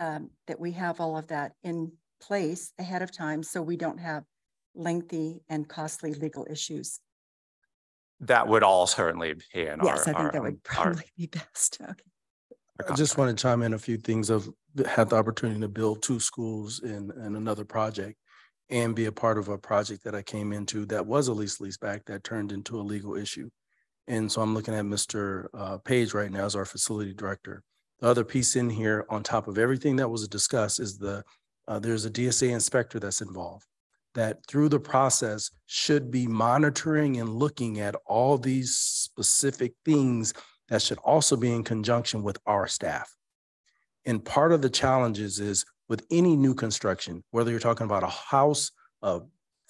all of that in place ahead of time, so we don't have lengthy and costly legal issues. That would all certainly be in yes, I think that would probably be best. Okay. I just want to chime in a few things. I've had the opportunity to build 2 schools in another project and be a part of a project that I came into that was a lease back that turned into a legal issue. And so I'm looking at Mr. Page right now as our facility director. The other piece in here on top of everything that was discussed is there's a DSA inspector that's involved that through the process should be monitoring and looking at all these specific things that should also be in conjunction with our staff. And part of the challenges is with any new construction, whether you're talking about a house, a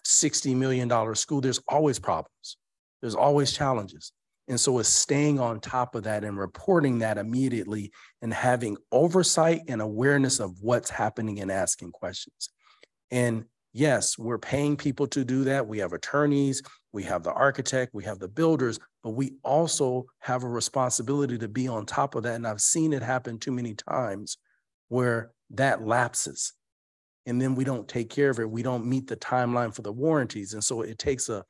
$60 million school, there's always problems. There's always challenges. And so it's staying on top of that and reporting that immediately and having oversight and awareness of what's happening and asking questions. And yes, we're paying people to do that. We have attorneys, we have the architect, we have the builders, but we also have a responsibility to be on top of that. And I've seen it happen too many times where that lapses and then we don't take care of it. We don't meet the timeline for the warranties. And so it takes a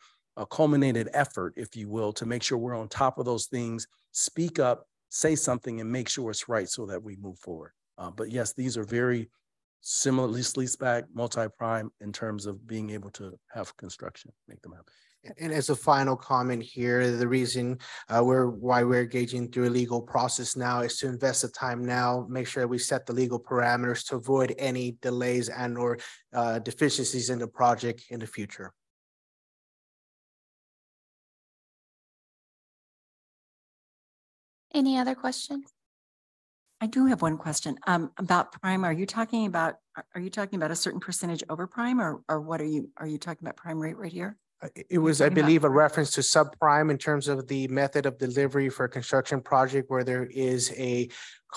culminated effort, if you will, to make sure we're on top of those things, speak up, say something, and make sure it's right so that we move forward. But yes, these are very similar leaseback, multi-prime in terms of being able to have construction, make them happen. And as a final comment here, the reason why we're engaging through a legal process now is to invest the time now, make sure we set the legal parameters to avoid any delays and or deficiencies in the project in the future. Any other questions? I do have one question about prime. Are you talking about a certain percentage over prime, or what are you talking about prime rate right here? It was, I believe, a reference to subprime in terms of the method of delivery for a construction project where there is a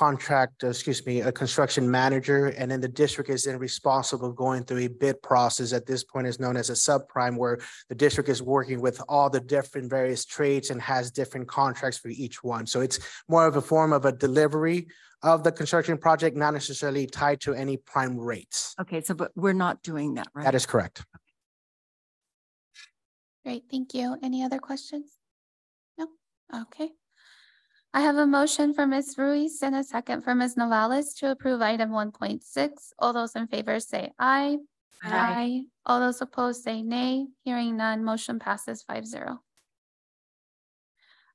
a construction manager, and then the district is then responsible going through a bid process. At this point is known as a subprime, where the district is working with all the different various trades and has different contracts for each one. So it's more of a form of a delivery of the construction project, not necessarily tied to any prime rates. Okay, so but we're not doing that, right? That is correct. Great, thank you. Any other questions? No? Okay. I have a motion for Ms. Ruiz and a second for Ms. Navales to approve item 1.6. All those in favor say aye. Aye. All those opposed say nay. Hearing none, motion passes 5-0.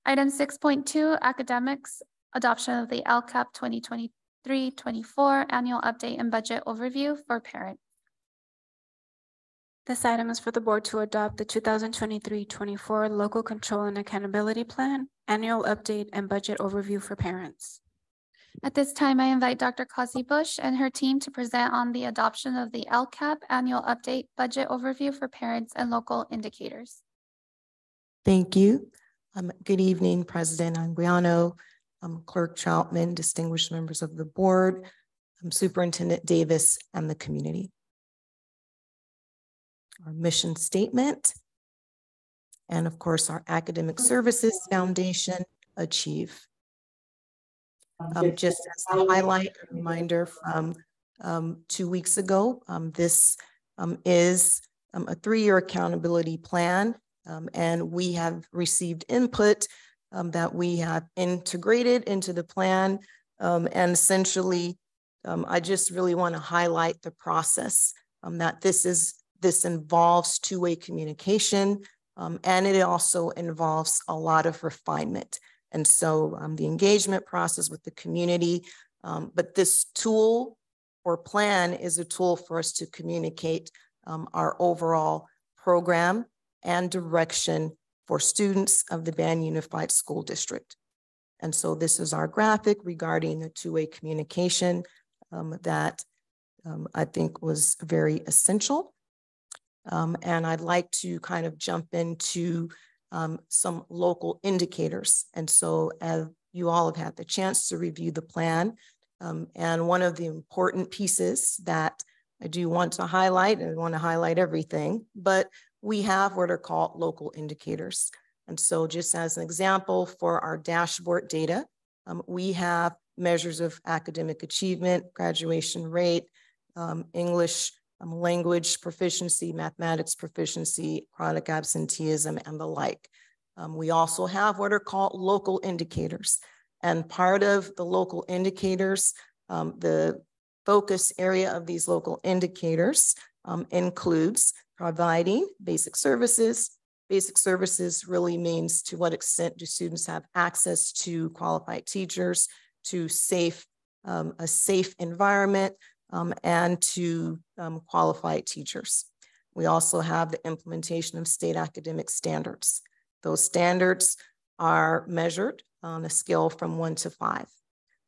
Item 6.2, academics, adoption of the LCAP 2023-24 annual update and budget overview for parents. This item is for the board to adopt the 2023-24 Local Control and Accountability Plan, Annual Update and Budget Overview for Parents. At this time, I invite Dr. Causey Bush and her team to present on the adoption of the LCAP Annual Update Budget Overview for Parents and Local Indicators. Thank you. Good evening, President Anguiano, Clerk Troutman, distinguished members of the board, Superintendent Davis, and the community. our mission statement, and of course, our Academic Services Foundation, Achieve. Just as a highlight, a reminder from 2 weeks ago, this is a 3-year accountability plan, and we have received input that we have integrated into the plan. And essentially, I just really want to highlight the process that this involves two-way communication, and it also involves a lot of refinement. And so the engagement process with the community, but this tool or plan is a tool for us to communicate our overall program and direction for students of the Banning Unified School District. And so this is our graphic regarding the two-way communication that I think was very essential. And I'd like to kind of jump into some local indicators. And so as you all have had the chance to review the plan, and one of the important pieces that I do want to highlight, and I want to highlight everything, but we have what are called local indicators. And so just as an example for our dashboard data, we have measures of academic achievement, graduation rate, English language proficiency, mathematics proficiency, chronic absenteeism, and the like. We also have what are called local indicators. And part of the local indicators, the focus area of these local indicators includes providing basic services. Basic services really means to what extent do students have access to qualified teachers, to a safe environment, and to qualified teachers. We also have the implementation of state academic standards. Those standards are measured on a scale from 1 to 5.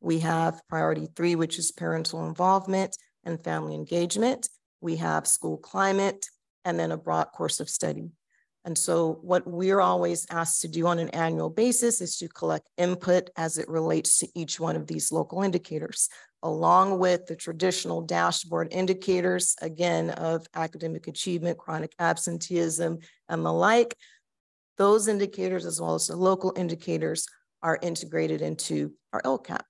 We have priority 3, which is parental involvement and family engagement. We have school climate, and then a broad course of study. And so what we're always asked to do on an annual basis is to collect input as it relates to each one of these local indicators, along with the traditional dashboard indicators, again, of academic achievement, chronic absenteeism, and the like. Those indicators, as well as the local indicators, are integrated into our LCAP.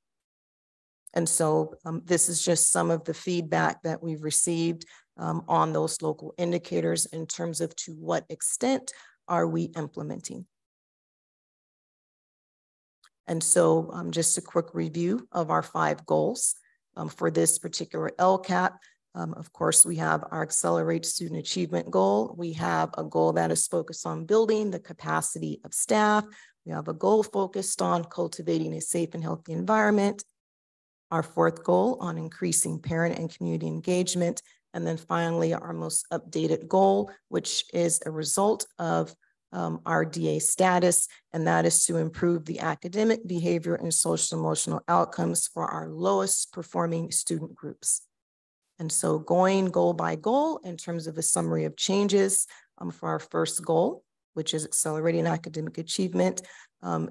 And so this is just some of the feedback that we've received on those local indicators in terms of to what extent are we implementing. And so just a quick review of our 5 goals for this particular LCAP. Of course, we have our Accelerate Student Achievement goal. We have a goal that is focused on building the capacity of staff. We have a goal focused on cultivating a safe and healthy environment. Our 4th goal on increasing parent and community engagement. And then finally, our most updated goal, which is a result of our DA status, and that is to improve the academic, behavior, and social emotional outcomes for our lowest performing student groups. And so going goal by goal in terms of a summary of changes for our first goal, which is accelerating academic achievement,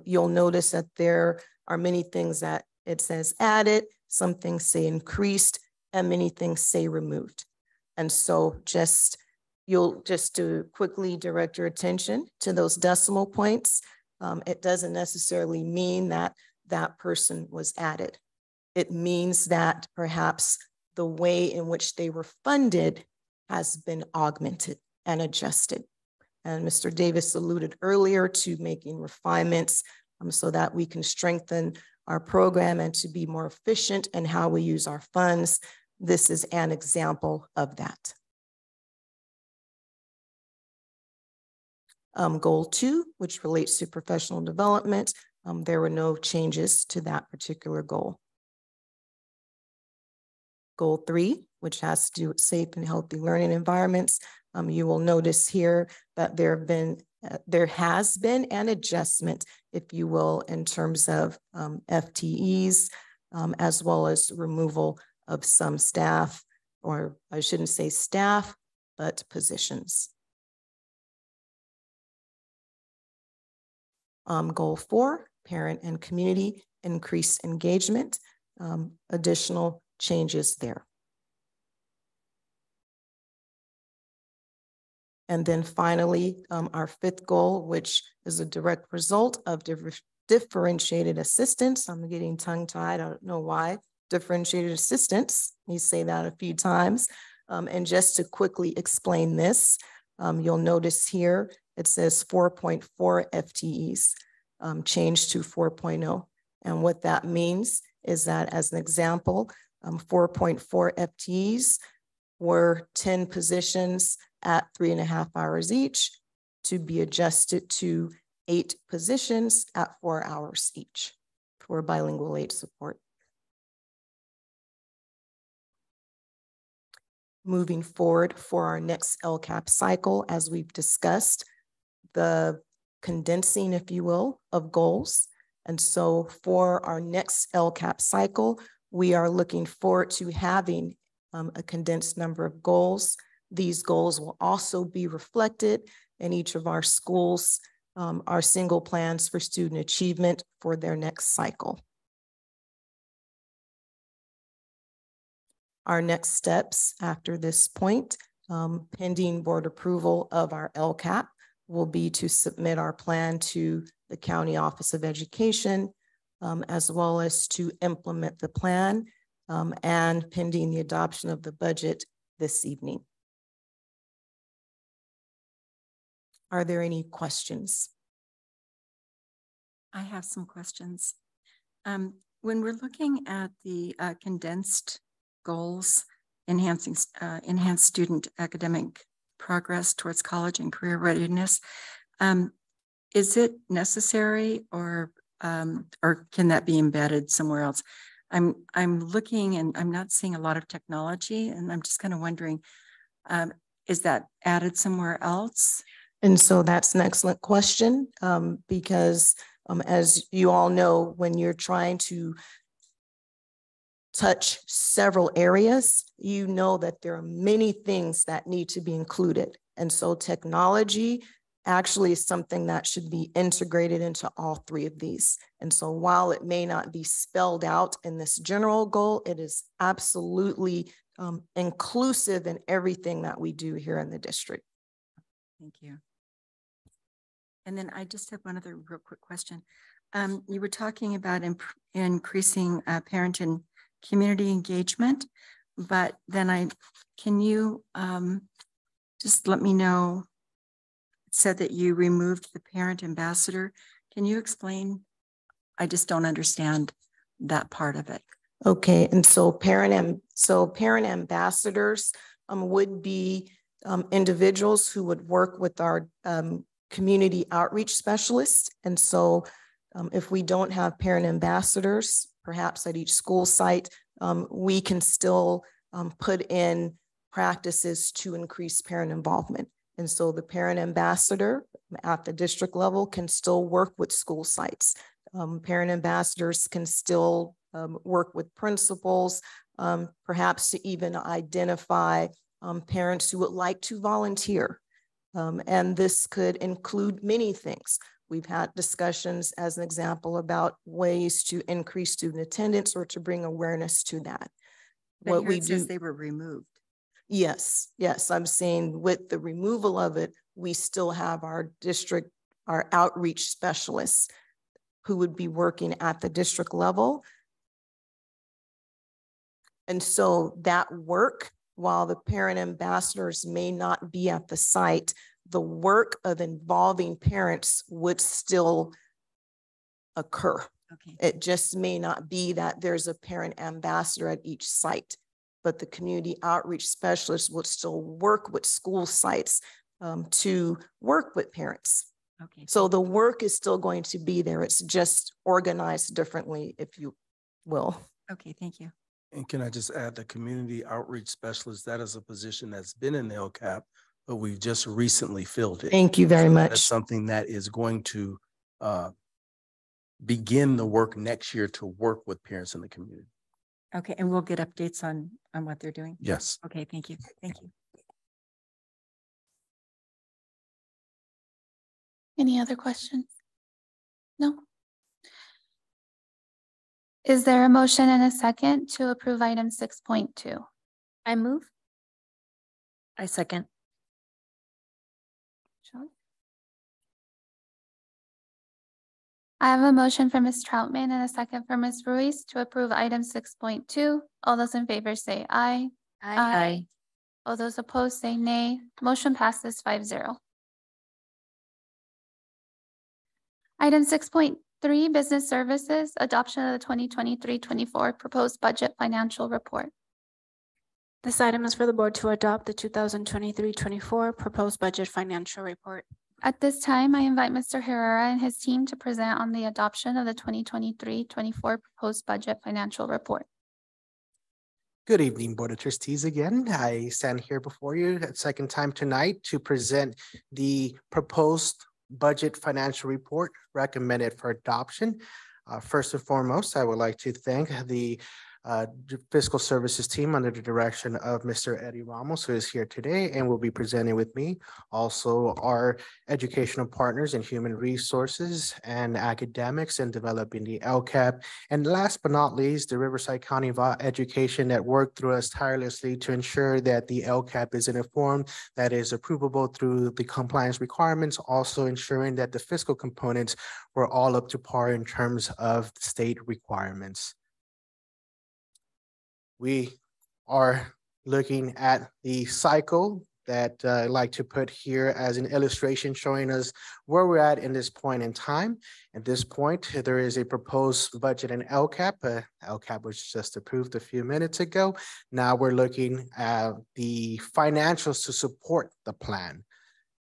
you'll notice that there are many things that it says added, some things say increased, and many things say removed. And so just to quickly direct your attention to those decimal points, it doesn't necessarily mean that that person was added. It means that perhaps the way in which they were funded has been augmented and adjusted. And Mr. Davis alluded earlier to making refinements so that we can strengthen our program and to be more efficient in how we use our funds. This is an example of that. Goal 2, which relates to professional development, there were no changes to that particular goal. Goal 3, which has to do with safe and healthy learning environments. You will notice here that there has been an adjustment, if you will, in terms of FTEs, as well as removal of some staff, or I shouldn't say staff, but positions. Goal 4, parent and community, increased engagement, additional changes there. And then finally, our fifth goal, which is a direct result of differentiated assistance. I'm getting tongue-tied, I don't know why. Differentiated assistance, you say that a few times. And just to quickly explain this, you'll notice here, it says 4.4 FTEs, changed to 4.0. And what that means is that, as an example, 4.4 FTEs were 10 positions at 3.5 hours each, to be adjusted to 8 positions at 4 hours each for bilingual aid support. Moving forward for our next LCAP cycle, as we've discussed, the condensing, if you will, of goals. And so for our next LCAP cycle, we are looking forward to having a condensed number of goals. These goals will also be reflected in each of our schools, our single plans for student achievement for their next cycle. Our next steps after this point, pending board approval of our LCAP, will be to submit our plan to the County Office of Education, as well as to implement the plan, and pending the adoption of the budget this evening. Are there any questions? I have some questions. When we're looking at the condensed goals, enhanced student academic progress towards college and career readiness, is it necessary, or can that be embedded somewhere else? I'm looking and I'm not seeing a lot of technology, and I'm just kind of wondering, is that added somewhere else? And so that's an excellent question, because as you all know, when you're trying to touch several areas, you know that there are many things that need to be included. And so technology actually is something that should be integrated into all 3 of these. And so while it may not be spelled out in this general goal, it is absolutely inclusive in everything that we do here in the district. Thank you. And then I just have one other real quick question. You were talking about increasing parent and community engagement, but then can you just let me know, it said that you removed the parent ambassador. Can you explain? I just don't understand that part of it. Okay, and so parent ambassadors would be individuals who would work with our community outreach specialists. And so if we don't have parent ambassadors, perhaps at each school site, we can still put in practices to increase parent involvement. And so the parent ambassador at the district level can still work with school sites. Parent ambassadors can still work with principals, perhaps to even identify parents who would like to volunteer. And this could include many things. We've had discussions, as an example, about ways to increase student attendance or to bring awareness to that. But what we do, they were removed. Yes, yes. I'm saying with the removal of it, we still have our district, our outreach specialists who would be working at the district level. And so that work, while the parent ambassadors may not be at the site, the work of involving parents would still occur. Okay. It just may not be that there's a parent ambassador at each site, but the community outreach specialists would still work with school sites to work with parents. Okay. So the work is still going to be there. It's just organized differently, if you will. Okay, thank you. And can I just add the community outreach specialist? That is a position that's been in the LCAP, but we've just recently filled it. Thank you very much. That's something that is going to begin the work next year to work with parents in the community. Okay, and we'll get updates on what they're doing? Yes. Okay, thank you. Thank you. Any other questions? No? Is there a motion and a second to approve item 6.2? I move. I second. I have a motion for Ms. Troutman and a second for Ms. Ruiz to approve item 6.2. All those in favor say aye. Aye. All those opposed say nay. Motion passes 5-0. Item 6.3, business services, adoption of the 2023-24 proposed budget financial report. This item is for the board to adopt the 2023-24 proposed budget financial report. At this time, I invite Mr. Herrera and his team to present on the adoption of the 2023-24 proposed budget financial report. Good evening, Board of Trustees again. I stand here before you a second time tonight to present the proposed budget financial report recommended for adoption. First and foremost, I would like to thank the fiscal services team under the direction of Mr. Eddie Ramos, who is here today and will be presenting with me. Also, our educational partners in human resources and academics in developing the LCAP. And last but not least, the Riverside County Education that worked through us tirelessly to ensure that the LCAP is in a form that is approvable through the compliance requirements, also ensuring that the fiscal components were all up to par in terms of state requirements. We are looking at the cycle that I like to put here as an illustration showing us where we're at in this point in time. At this point, there is a proposed budget in LCAP. LCAP was just approved a few minutes ago. Now we're looking at the financials to support the plan.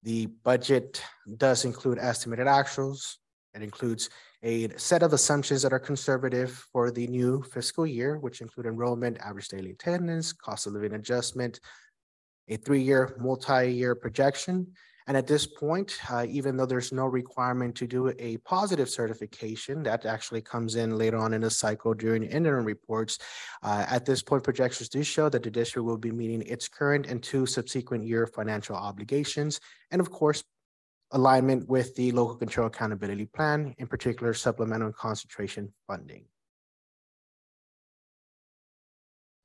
The budget does include estimated actuals. It includes a set of assumptions that are conservative for the new fiscal year, which include enrollment, average daily attendance, cost of living adjustment, a 3-year, multi-year projection. And at this point, even though there's no requirement to do a positive certification, that actually comes in later on in the cycle during interim reports. At this point, projections do show that the district will be meeting its current and 2 subsequent year financial obligations. And of course, alignment with the local control accountability plan, in particular supplemental and concentration funding.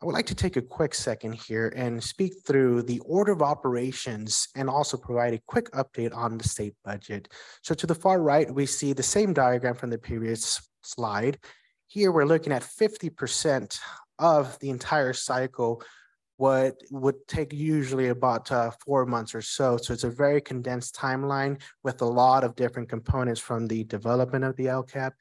I would like to take a quick second here and speak through the order of operations and also provide a quick update on the state budget. So to the far right, we see the same diagram from the previous slide. Here we're looking at 50% of the entire cycle, what would take usually about 4 months or so. So it's a very condensed timeline with a lot of different components from the development of the LCAP,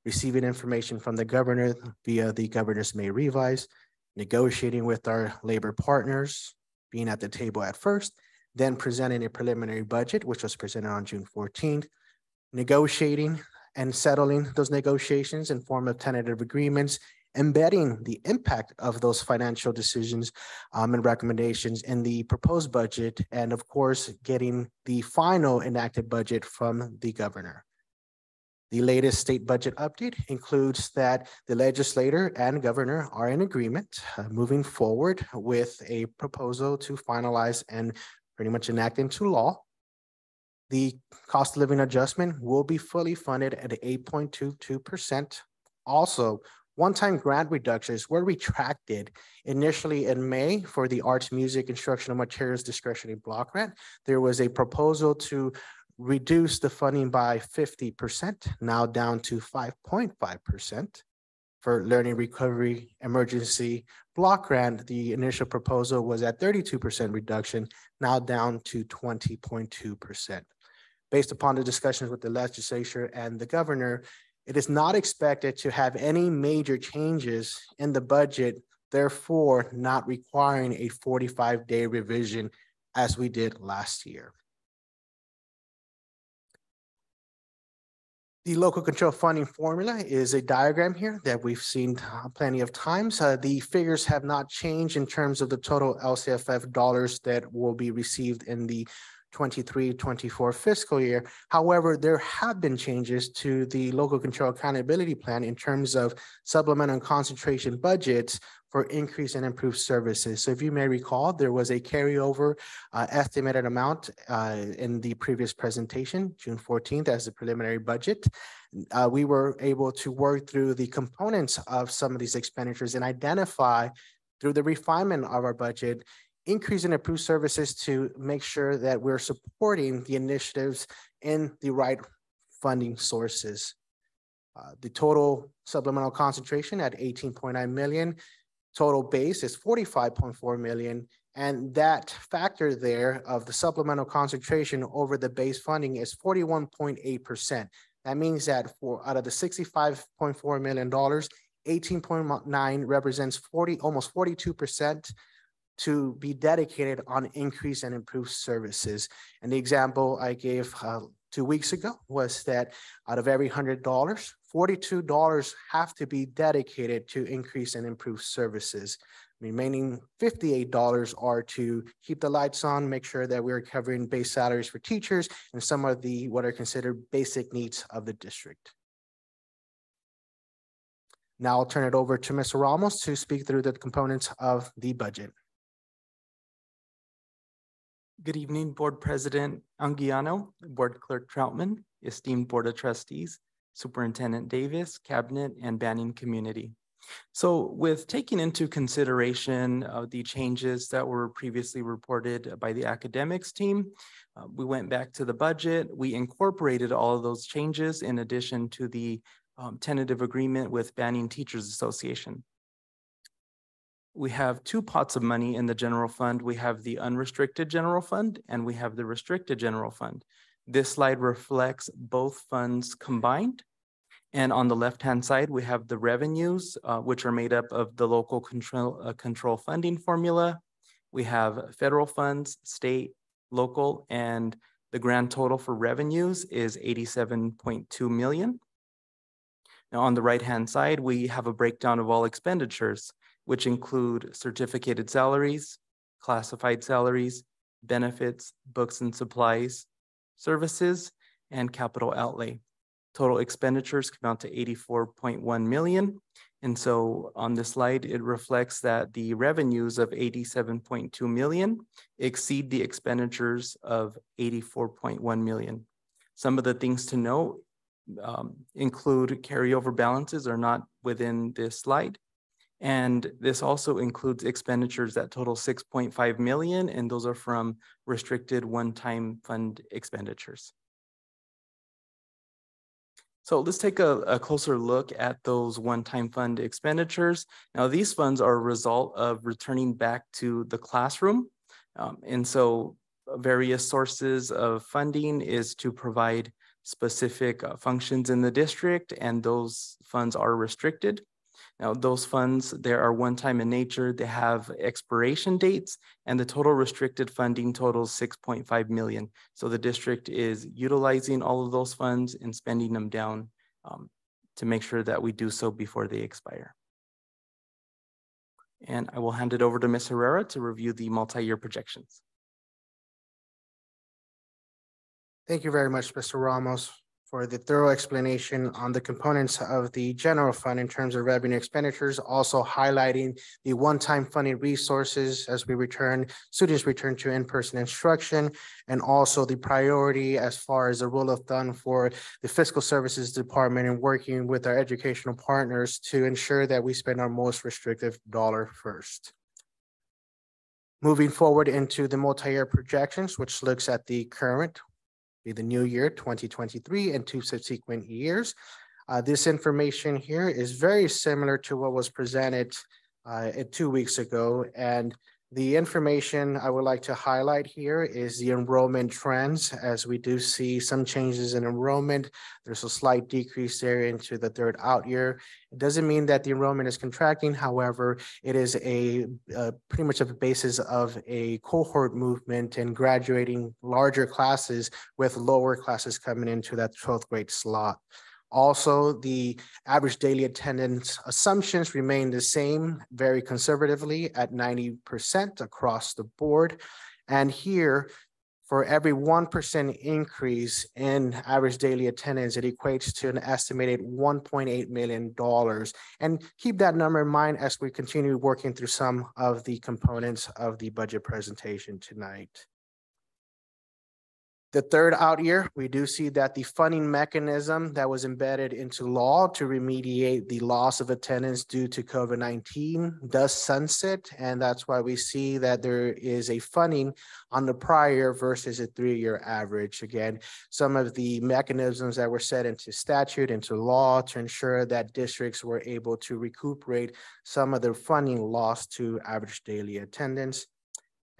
receiving information from the governor via the governor's May revise, negotiating with our labor partners, being at the table at first, then presenting a preliminary budget, which was presented on June 14th, negotiating and settling those negotiations in form of tentative agreements, embedding the impact of those financial decisions and recommendations in the proposed budget, and of course, getting the final enacted budget from the governor. The latest state budget update includes that the legislator and governor are in agreement moving forward with a proposal to finalize and pretty much enact into law. The cost of living adjustment will be fully funded at 8.22%. Also, one-time grant reductions were retracted initially in May for the arts, music, instructional materials discretionary block grant. There was a proposal to reduce the funding by 50%, now down to 5.5%. For learning recovery emergency block grant, the initial proposal was at 32% reduction, now down to 20.2%. Based upon the discussions with the legislature and the governor, it is not expected to have any major changes in the budget, therefore not requiring a 45-day revision as we did last year. The local control funding formula is a diagram here that we've seen plenty of times. The figures have not changed in terms of the total LCFF dollars that will be received in the 23-24 fiscal year. However, there have been changes to the local control accountability plan in terms of supplemental and concentration budgets for increase and improved services. So if you may recall, there was a carryover estimated amount in the previous presentation, June 14th, as the preliminary budget. We were able to work through the components of some of these expenditures and identify through the refinement of our budget increase in approved services to make sure that we're supporting the initiatives in the right funding sources. The total supplemental concentration at 18.9 million. Total base is 45.4 million. And that factor there of the supplemental concentration over the base funding is 41.8%. That means that out of the $65.4 million, 18.9 represents almost 42% to be dedicated on increase and improved services. And the example I gave 2 weeks ago was that out of every $100, $42 have to be dedicated to increase and improve services. Remaining $58 are to keep the lights on, make sure that we're covering base salaries for teachers and some of the what are considered basic needs of the district. Now I'll turn it over to Mr. Ramos to speak through the components of the budget. Good evening, Board President Anguiano, Board Clerk Troutman, esteemed Board of Trustees, Superintendent Davis, Cabinet, and Banning community. So with taking into consideration the changes that were previously reported by the academics team, we went back to the budget. We incorporated all of those changes in addition to the tentative agreement with Banning Teachers Association. We have two pots of money in the general fund. We have the unrestricted general fund and we have the restricted general fund. This slide reflects both funds combined. And on the left-hand side, we have the revenues, which are made up of the local control funding formula. We have federal funds, state, local, and the grand total for revenues is 87.2 million. Now on the right-hand side, we have a breakdown of all expenditures, which include certificated salaries, classified salaries, benefits, books and supplies, services, and capital outlay. Total expenditures come out to 84.1 million. And so on this slide, it reflects that the revenues of 87.2 million exceed the expenditures of 84.1 million. Some of the things to note include carryover balances are not within this slide. And this also includes expenditures that total 6.5 million, and those are from restricted one-time fund expenditures. So let's take a closer look at those one-time fund expenditures. Now, these funds are a result of returning back to the classroom. And so various sources of funding is to provide specific functions in the district, and those funds are restricted. Now, those funds, they are one-time in nature. They have expiration dates, and the total restricted funding totals 6.5 million. So the district is utilizing all of those funds and spending them down to make sure that we do so before they expire. And I will hand it over to Ms. Herrera to review the multi-year projections. Thank you very much, Mr. Ramos, for the thorough explanation on the components of the general fund in terms of revenue expenditures, also highlighting the one-time funding resources as students return to in-person instruction, and also the priority as far as the rule of thumb for the fiscal services department and working with our educational partners to ensure that we spend our most restrictive dollar first. Moving forward into the multi-year projections, which looks at the current, the new year 2023 and 2 subsequent years. This information here is very similar to what was presented 2 weeks ago. And the information I would like to highlight here is the enrollment trends. As we do see some changes in enrollment, there's a slight decrease there into the third out year. It doesn't mean that the enrollment is contracting. However, it is pretty much a basis of a cohort movement and graduating larger classes with lower classes coming into that 12th grade slot. Also, the average daily attendance assumptions remain the same, very conservatively at 90% across the board. And here, for every 1% increase in average daily attendance, it equates to an estimated $1.8 million. And keep that number in mind as we continue working through some of the components of the budget presentation tonight. The third out year, we do see that the funding mechanism that was embedded into law to remediate the loss of attendance due to COVID-19 does sunset. And that's why we see that there is a funding on the prior versus a 3-year average. Again, some of the mechanisms that were set into statute, into law to ensure that districts were able to recuperate some of their funding lost to average daily attendance.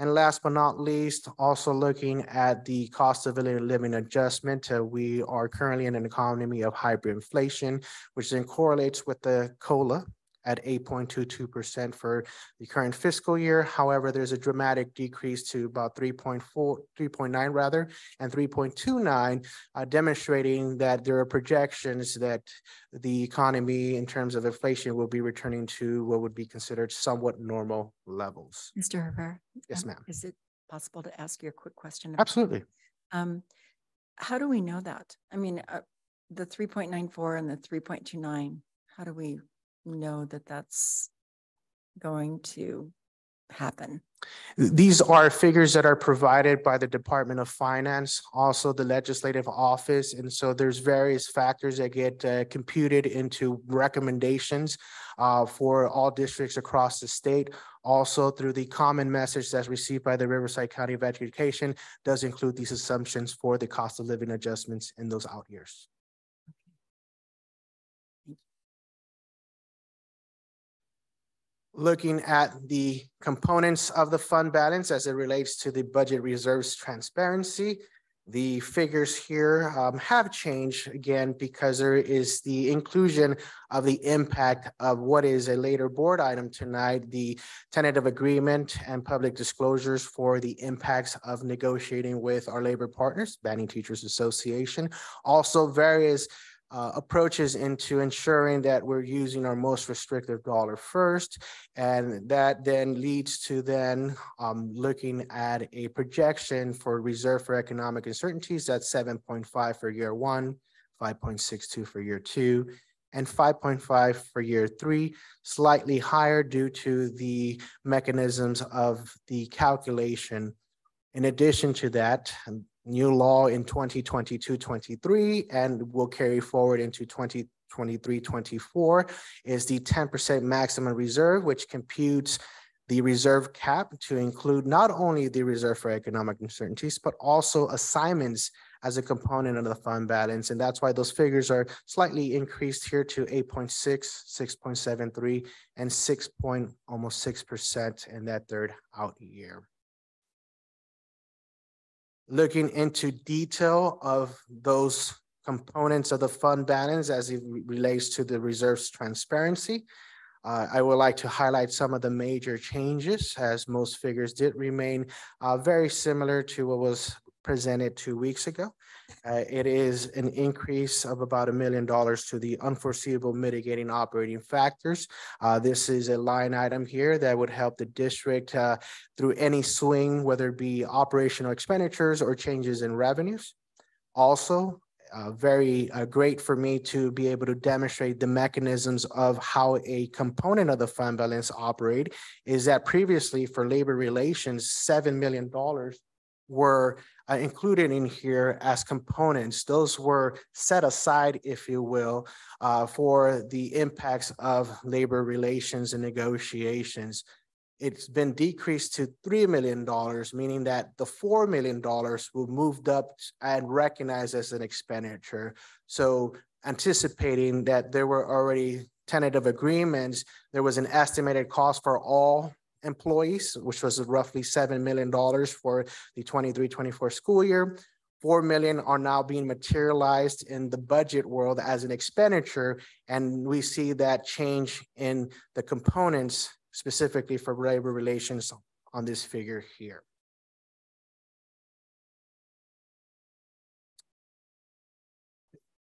And last but not least, also looking at the cost of living adjustment, we are currently in an economy of hyperinflation, which then correlates with the COLA at 8.22% for the current fiscal year. However, there's a dramatic decrease to about 3.9 rather, and 3.29, demonstrating that there are projections that the economy in terms of inflation will be returning to what would be considered somewhat normal levels. Mr. Herrera? Yes, ma'am. Is it possible to ask you a quick question? Absolutely. How do we know that? I mean, the 3.94 and the 3.29, how do we know that that's going to happen? These are figures that are provided by the Department of Finance, also the Legislative Office. And so there's various factors that get computed into recommendations for all districts across the state. Also through the common message that's received by the Riverside County of Education does include these assumptions for the cost of living adjustments in those out years. Looking at the components of the fund balance as it relates to the budget reserves transparency, the figures here have changed again because there is the inclusion of the impact of what is a later board item tonight, the tentative agreement and public disclosures for the impacts of negotiating with our labor partners, Banning Teachers Association. Also various approaches into ensuring that we're using our most restrictive dollar first. And that then leads to then looking at a projection for reserve for economic uncertainties. That's 7.5 for year 1, 5.62 for year 2, and 5.5 for year 3, slightly higher due to the mechanisms of the calculation. In addition to that, new law in 2022-23 and will carry forward into 2023-24 is the 10% maximum reserve, which computes the reserve cap to include not only the reserve for economic uncertainties, but also assignments as a component of the fund balance. And that's why those figures are slightly increased here to 8.6, 6.73, and almost 6% in that third out year. Looking into detail of those components of the fund balance as it relates to the reserves transparency, I would like to highlight some of the major changes, as most figures did remain very similar to what was presented 2 weeks ago. It is an increase of about $1 million to the unforeseeable mitigating operating factors. This is a line item here that would help the district through any swing, whether it be operational expenditures or changes in revenues. Also, very great for me to be able to demonstrate the mechanisms of how a component of the fund balance operate is that previously for labor relations, $7 million were included in here as components. Those were set aside, if you will, for the impacts of labor relations and negotiations. It's been decreased to $3 million, meaning that the $4 million will moved up and recognized as an expenditure. So anticipating that there were already tentative agreements, there was an estimated cost for all employees, which was roughly $7 million for the 23-24 school year. $4 million are now being materialized in the budget world as an expenditure. And we see that change in the components specifically for labor relations on this figure here.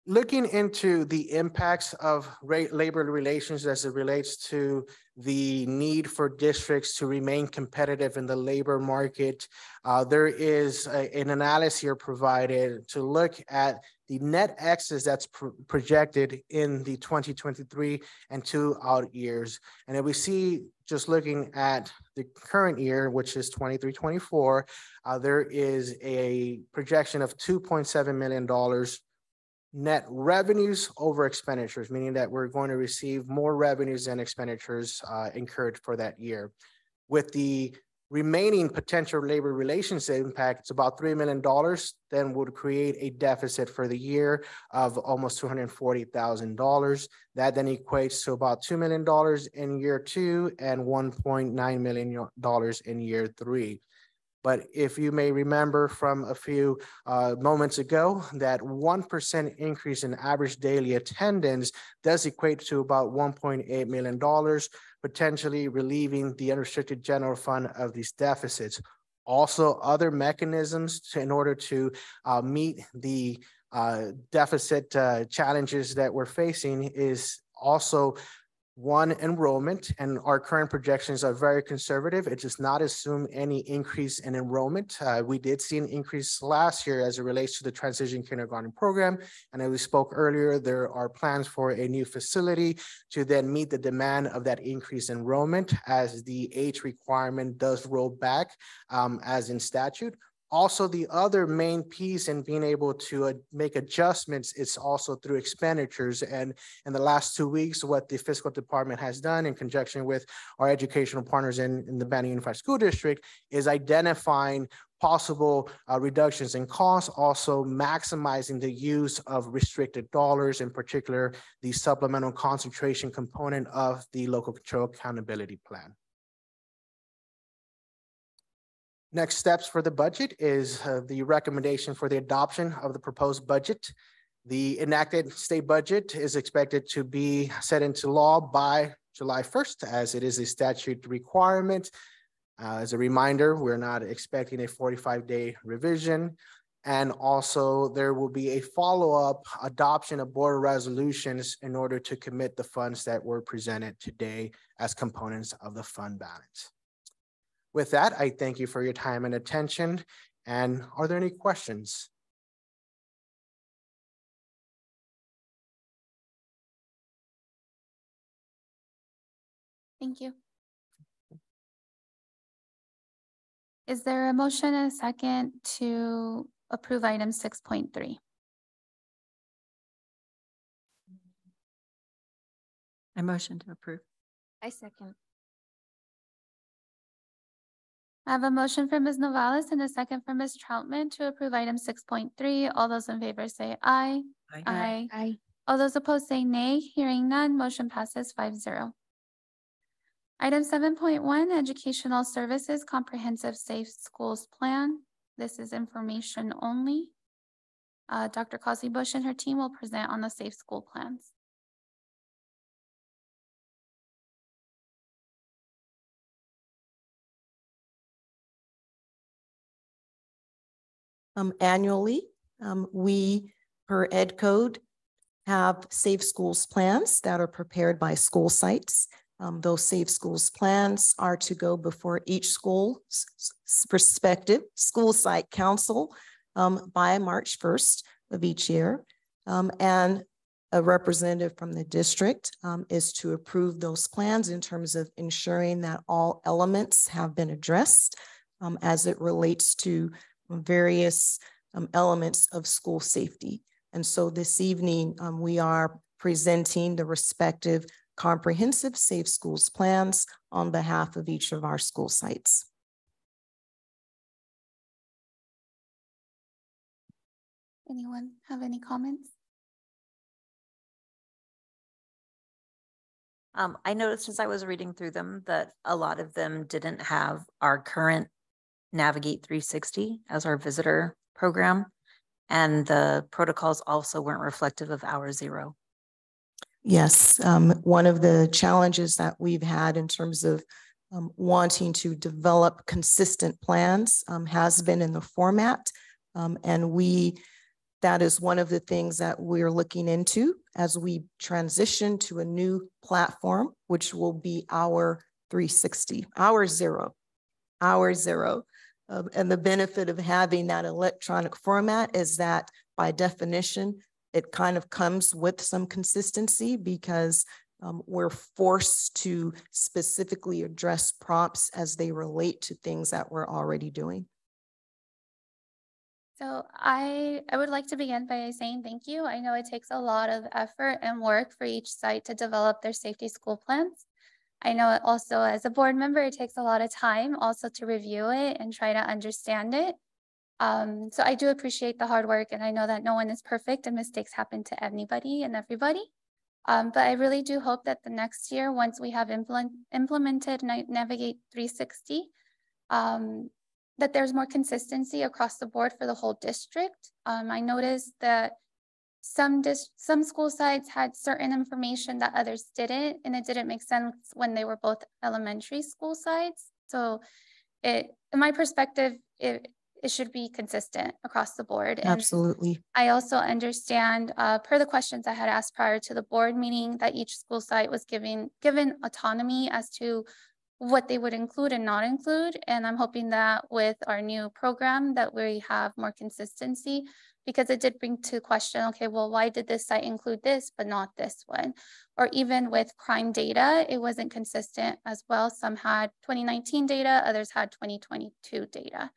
looking into the impacts of labor relations as it relates to the need for districts to remain competitive in the labor market, there is an analysis here provided to look at the net excess that's projected in the 2023 and 2 out years. And if we see, just looking at the current year, which is 23-24, there is a projection of $2.7 million net revenues over expenditures, meaning that we're going to receive more revenues than expenditures incurred for that year. With the remaining potential labor relations impact, it's about $3 million, then would create a deficit for the year of almost $240,000. That then equates to about $2 million in year 2 and $1.9 million in year 3. But if you may remember from a few moments ago, that 1% increase in average daily attendance does equate to about $1.8 million, potentially relieving the unrestricted general fund of these deficits. Also, other mechanisms in order to meet the deficit challenges that we're facing is also enrollment, and our current projections are very conservative. It does not assume any increase in enrollment. We did see an increase last year as it relates to the transition kindergarten program. And as we spoke earlier, there are plans for a new facility to then meet the demand of that increased enrollment as the age requirement does roll back as in statute. Also, the other main piece in being able to make adjustments is also through expenditures. And in the last 2 weeks, what the fiscal department has done in conjunction with our educational partners in the Banning Unified School District is identifying possible reductions in costs, also maximizing the use of restricted dollars, in particular, the supplemental concentration component of the local control accountability plan. Next steps for the budget is the recommendation for the adoption of the proposed budget. The enacted state budget is expected to be set into law by July 1st, as it is a statute requirement. As a reminder, we're not expecting a 45-day revision. And also there will be a follow-up adoption of board resolutions in order to commit the funds that were presented today as components of the fund balance. With that, I thank you for your time and attention. And are there any questions? Thank you. Is there a motion and a second to approve item 6.3? I motion to approve. I second. I have a motion from Ms. Novales and a second from Ms. Troutman to approve item 6.3. All those in favor say aye. Aye. Aye. All those opposed say nay. Hearing none, motion passes 5-0. Item 7.1, Educational Services Comprehensive Safe Schools Plan. This is information only. Dr. Cosby Bush and her team will present on the safe school plans. Annually, we, per Ed Code, have safe schools plans that are prepared by school sites. Those safe schools plans are to go before each school's respective school site council by March 1st of each year. And a representative from the district is to approve those plans in terms of ensuring that all elements have been addressed as it relates to various elements of school safety. And so this evening, we are presenting the respective comprehensive safe schools plans on behalf of each of our school sites. Anyone have any comments? I noticed as I was reading through them that a lot of them didn't have our current Navigate 360 as our visitor program, and the protocols also weren't reflective of Hour Zero. Yes, one of the challenges that we've had in terms of wanting to develop consistent plans has been in the format, and we that is one of the things that we're looking into as we transition to a new platform, which will be our 360, our zero. And the benefit of having that electronic format is that by definition, it kind of comes with some consistency because we're forced to specifically address prompts as they relate to things that we're already doing. So I would like to begin by saying thank you. I know it takes a lot of effort and work for each site to develop their safety school plans. I know it also, as a board member, it takes a lot of time also to review it and try to understand it. So I do appreciate the hard work, and I know that no one is perfect and mistakes happen to anybody and everybody. But I really do hope that the next year, once we have implemented Navigate 360, that there's more consistency across the board for the whole district. I noticed that some school sites had certain information that others didn't, and it didn't make sense when they were both elementary school sites. So in my perspective, it should be consistent across the board. And absolutely. I also understand, per the questions I had asked prior to the board meeting, that each school site was given autonomy as to what they would include and not include. And I'm hoping that with our new program that we have more consistency, because it did bring to question, okay, well, why did this site include this, but not this one? Or even with crime data, it wasn't consistent as well. Some had 2019 data, others had 2022 data.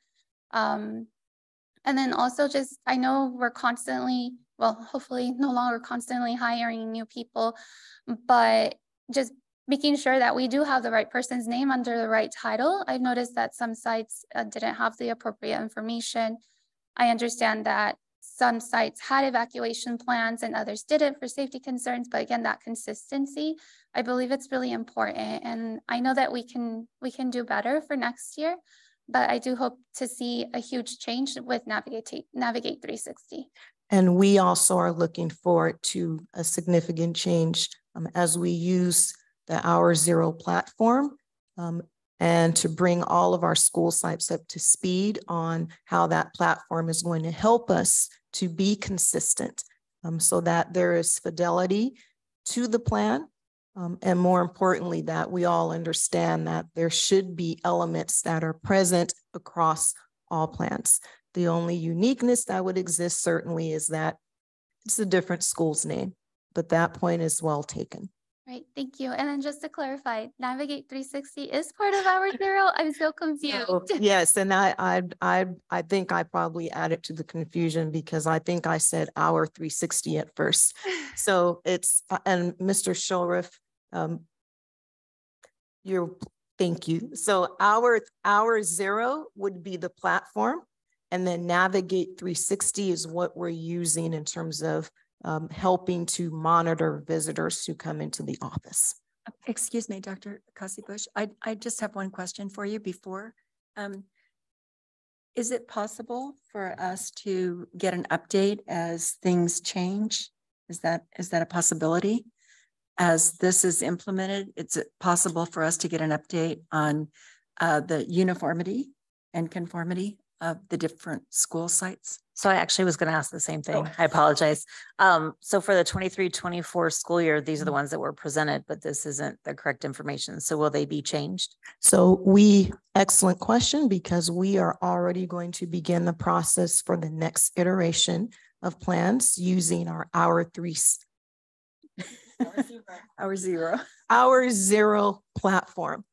And then also just, I know we're constantly, well, hopefully no longer constantly hiring new people, but just making sure that we do have the right person's name under the right title. I've noticed that some sites didn't have the appropriate information. I understand that some sites had evacuation plans and others didn't for safety concerns, but again, that consistency, I believe it's really important. And I know that we can do better for next year, but I do hope to see a huge change with Navigate 360. And we also are looking forward to a significant change as we use the Hour Zero platform and to bring all of our school sites up to speed on how that platform is going to help us to be consistent so that there is fidelity to the plan. And more importantly, that we all understand that there should be elements that are present across all plans. The only uniqueness that would exist certainly is that it's a different school's name, but that point is well taken. Right, thank you. And then just to clarify, Navigate 360 is part of Hour Zero. I'm so confused. Oh, yes, and I think I probably added to the confusion because I think I said Hour 360 at first. So it's, and Mr. Shulriff, thank you. So Hour Zero would be the platform, and then Navigate 360 is what we're using in terms of helping to monitor visitors who come into the office. Excuse me, Dr. Kasi-Bush. I just have one question for you before. Is it possible for us to get an update as things change? Is that a possibility? As this is implemented, it's possible for us to get an update on the uniformity and conformity of the different school sites? So I actually was going to ask the same thing. I apologize. So for the 23-24 school year, these are the ones that were presented, but this isn't the correct information. So will they be changed? So excellent question, because we are already going to begin the process for the next iteration of plans using our Hour Zero platform.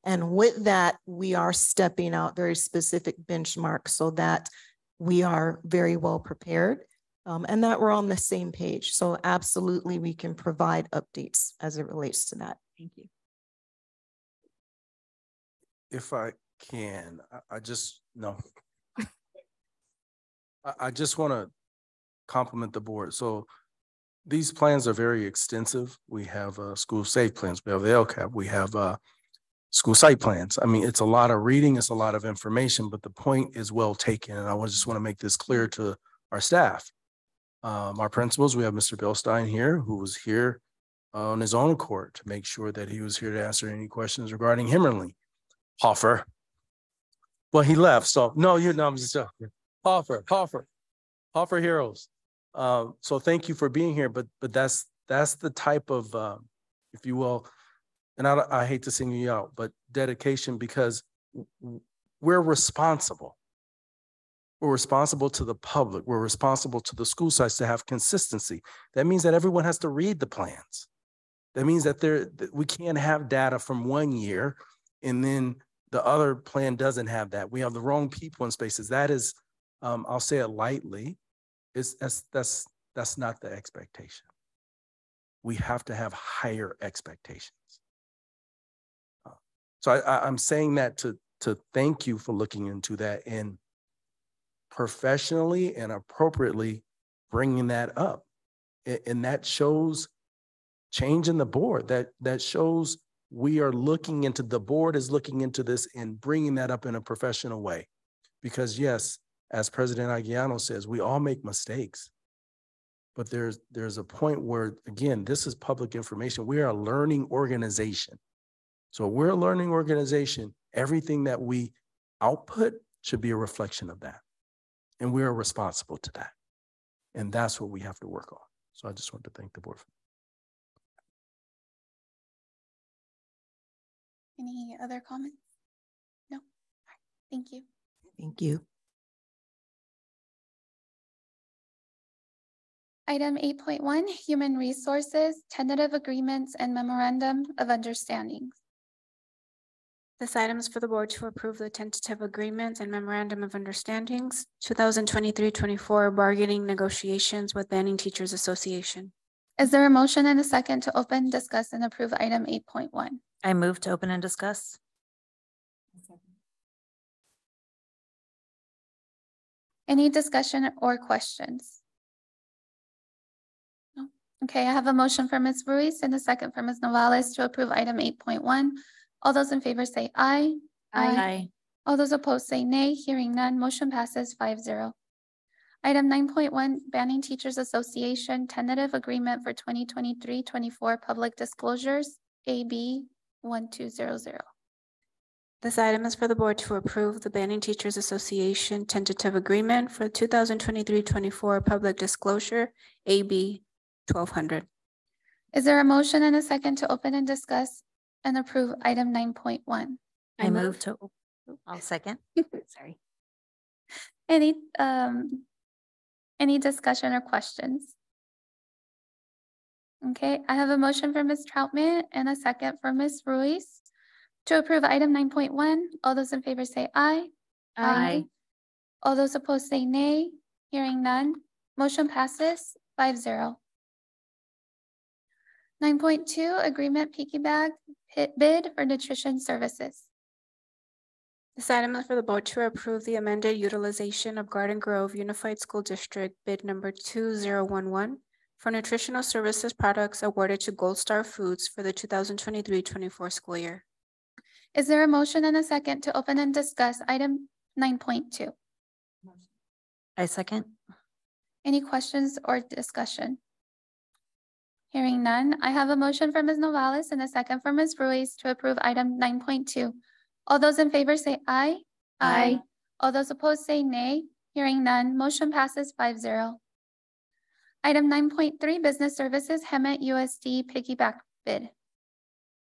And with that, we are stepping out very specific benchmarks so that we are very well prepared and that we're on the same page. So absolutely, we can provide updates as it relates to that. Thank you. If I can, I just want to compliment the board. So these plans are very extensive. We have school safe plans, we have the LCAP, we have school site plans. I mean, it's a lot of reading, it's a lot of information, but the point is well taken. And I just want to make this clear to our staff. Our principals, we have Mr. Bilstein here, who was here on his own accord to make sure that he was here to answer any questions regarding Himmerly. Hoffer. Well, he left, so no, I'm just joking. Hoffer Heroes. So thank you for being here, but that's the type of, if you will, and I hate to single you out, but dedication, because we're responsible. We're responsible to the public. We're responsible to the school sites to have consistency. That means that everyone has to read the plans. That means that we can't have data from one year and then the other plan doesn't have that. We have the wrong people in spaces. That is, I'll say it lightly, that's not the expectation. We have to have higher expectations. So I'm saying that to thank you for looking into that and professionally and appropriately bringing that up. And that shows change in the board. That shows we are looking into, the board is looking into this and bringing that up in a professional way. Because yes, as President Aguiano says, we all make mistakes. But there's a point where, again, this is public information. We are a learning organization. So we're a learning organization. Everything that we output should be a reflection of that. And we are responsible to that. And that's what we have to work on. So I just want to thank the board for that. Any other comments? No? All right. Thank you. Thank you. Item 8.1, Human Resources, Tentative Agreements and Memorandum of Understandings. This item is for the board to approve the tentative agreements and memorandum of understandings, 2023-24 bargaining negotiations with Banning Teachers Association. Is there a motion and a second to open, discuss, and approve item 8.1? I move to open and discuss. Any discussion or questions? No? Okay, I have a motion from Ms. Ruiz and a second from Ms. Novales to approve item 8.1. All those in favor say aye. Aye. All those opposed say nay. Hearing none, motion passes 5-0. Item 9.1, Banning Teachers Association Tentative Agreement for 2023-24 Public Disclosures, AB 1200. This item is for the board to approve the Banning Teachers Association tentative agreement for 2023-24 public disclosure, AB 1200. Is there a motion and a second to open and discuss and approve item 9.1? I move to, I'll second. Sorry. Any discussion or questions? Okay, I have a motion for Ms. Troutman and a second for Ms. Ruiz to approve item 9.1. All those in favor say aye. Aye. All those opposed say nay. Hearing none, motion passes 5-0. 9.2, Agreement Piggyback Bid for Nutrition Services. This item is for the board to approve the amended utilization of Garden Grove Unified School District bid number 2011 for nutritional services products awarded to Gold Star Foods for the 2023-24 school year. Is there a motion and a second to open and discuss item 9.2? I second. Any questions or discussion? Hearing none, I have a motion from Ms. Novales and a second from Ms. Ruiz to approve item 9.2. All those in favor say aye. Aye. All those opposed say nay. Hearing none, motion passes 5-0. Item 9.3, Business Services Hemet USD Piggyback Bid.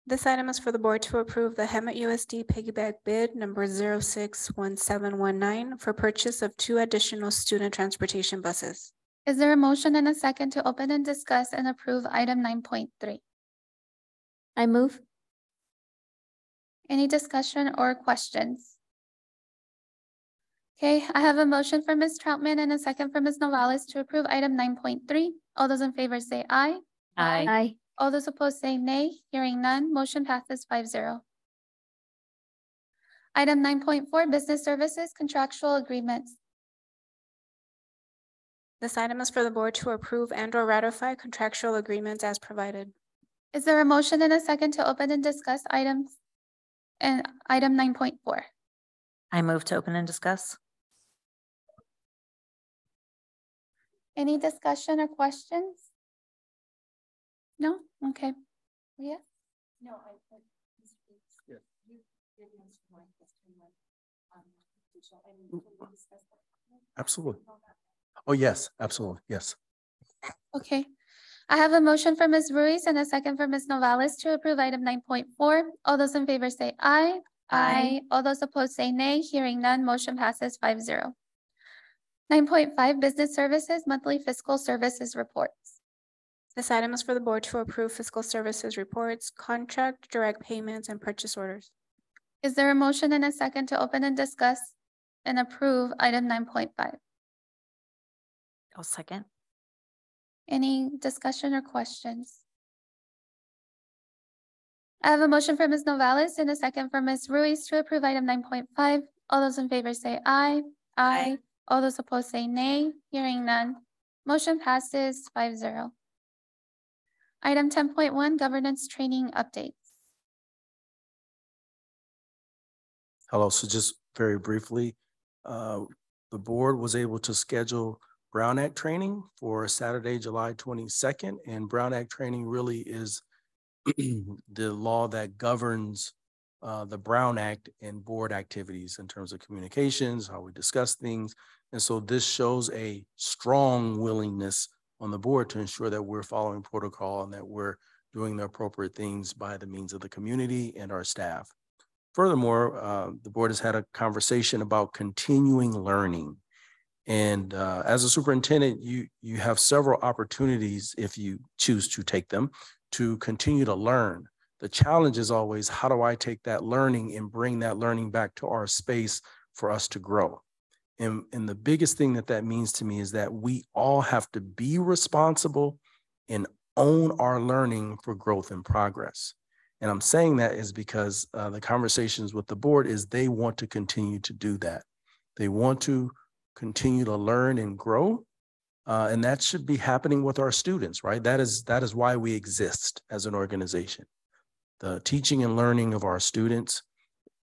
This item is for the board to approve the Hemet USD piggyback bid number 061719 for purchase of 2 additional student transportation buses. Is there a motion and a second to open and discuss and approve item 9.3? I move. Any discussion or questions? Okay, I have a motion from Ms. Troutman and a second from Ms. Novales to approve item 9.3. All those in favor say aye. Aye. All those opposed say nay. Hearing none, motion passes 5-0. Item 9.4, Business Services Contractual Agreements. This item is for the board to approve and or ratify contractual agreements as provided. Is there a motion and a second to open and discuss items and item 9.4? I move to open and discuss. Any discussion or questions? No? Okay. Yeah. No, Absolutely. Oh, yes, absolutely. Yes. Okay. I have a motion from Ms. Ruiz and a second from Ms. Novales to approve item 9.4. All those in favor say aye. Aye. All those opposed say nay. Hearing none, motion passes 5-0. 9.5, Business Services Monthly Fiscal Services Reports. This item is for the board to approve fiscal services reports, contract, direct payments, and purchase orders. Is there a motion and a second to open and discuss and approve item 9.5? I'll second. Any discussion or questions? I have a motion from Ms. Novales and a second from Ms. Ruiz to approve item 9.5. All those in favor say aye. Aye. All those opposed say nay. Hearing none. Motion passes 5-0. Item 10.1, Governance Training Updates. Hello, so just very briefly, the board was able to schedule Brown Act training for Saturday, July 22nd. And Brown Act training really is the law that governs the Brown Act and board activities in terms of communications, how we discuss things. And so this shows a strong willingness on the board to ensure that we're following protocol and that we're doing the appropriate things by the means of the community and our staff. Furthermore, the board has had a conversation about continuing learning. And as a superintendent, you have several opportunities, if you choose to take them, to continue to learn. The challenge is always, how do I take that learning and bring that learning back to our space for us to grow? And the biggest thing that means to me is that we all have to be responsible and own our learning for growth and progress. And I'm saying that is because the conversations with the board is they want to continue to do that. They want to continue to learn and grow. And that should be happening with our students, right? That is why we exist as an organization. The teaching and learning of our students.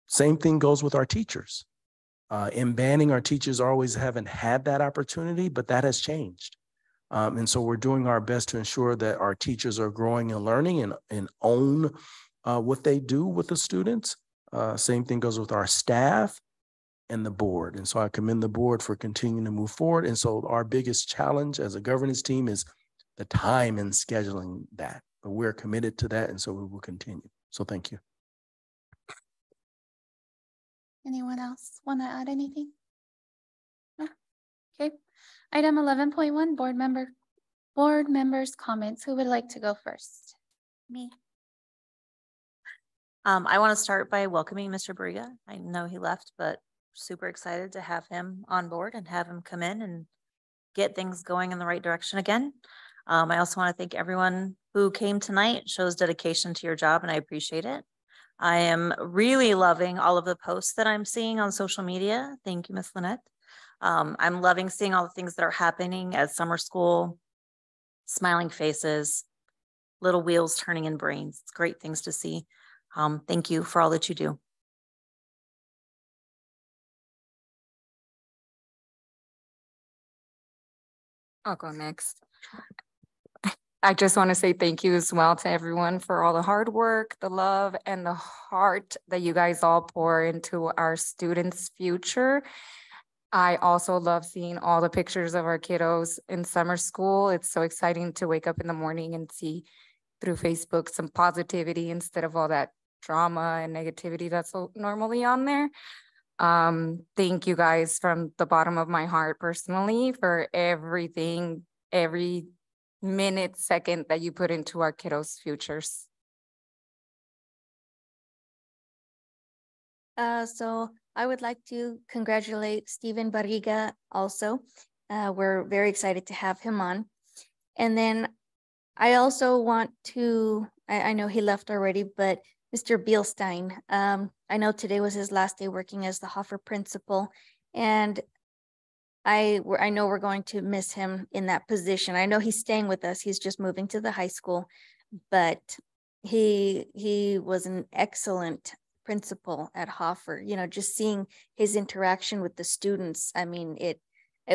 Same thing goes with our teachers. In banning, our teachers always haven't had that opportunity, but that has changed. And so we're doing our best to ensure that our teachers are growing and learning and own what they do with the students. Same thing goes with our staff and the board. And so I commend the board for continuing to move forward. And so our biggest challenge as a governance team is the time in scheduling that. But we're committed to that, and so we will continue. So thank you. Anyone else want to add anything? No? Okay. Item 11.1, board members' comments. Who would like to go first? Me. I want to start by welcoming Mr. Barriga. I know he left, but super excited to have him on board and have him come in and get things going in the right direction again. I also want to thank everyone who came tonight. It shows dedication to your job, and I appreciate it. I am really loving all of the posts that I'm seeing on social media. Thank you, Ms. Lynette. I'm loving seeing all the things that are happening at summer school, smiling faces, little wheels turning in brains. It's great things to see. Thank you for all that you do. I'll go next. I just want to say thank you as well to everyone for all the hard work, the love, and the heart that you guys all pour into our students' future. I also love seeing all the pictures of our kiddos in summer school. It's so exciting to wake up in the morning and see through Facebook some positivity instead of all that drama and negativity that's normally on there. Thank you guys from the bottom of my heart personally for everything, every minute, second that you put into our kiddos' futures. So I would like to congratulate Stephen Barriga also. We're very excited to have him on. And then I also want to, I know he left already, but Mr. Bielstein, I know today was his last day working as the Hoffer principal, and I know we're going to miss him in that position. I know he's staying with us. He's just moving to the high school, but he was an excellent principal at Hoffer. You know, just seeing his interaction with the students. I mean, it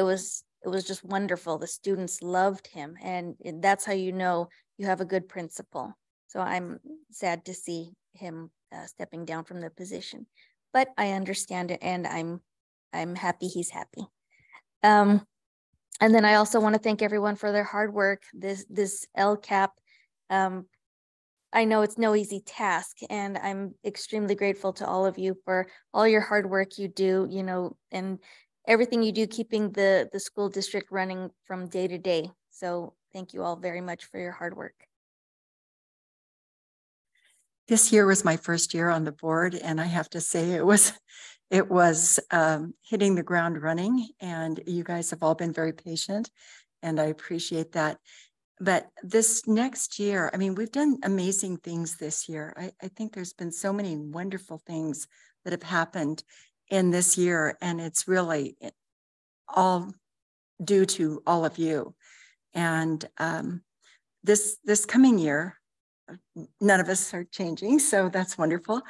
was just wonderful. The students loved him, and that's how you know you have a good principal. So I'm sad to see him stepping down from the position, but I understand it, and I'm happy he's happy. And then I also want to thank everyone for their hard work. This LCAP, I know it's no easy task, and I'm extremely grateful to all of you for all your hard work you do, you know, and everything you do, keeping the school district running from day to day. So thank you all very much for your hard work. This year was my first year on the board, and I have to say it was hitting the ground running, and you guys have all been very patient, and I appreciate that. But this next year, I mean, we've done amazing things this year. I think there's been so many wonderful things that have happened in this year, and it's really all due to all of you. And this coming year, none of us are changing, so that's wonderful.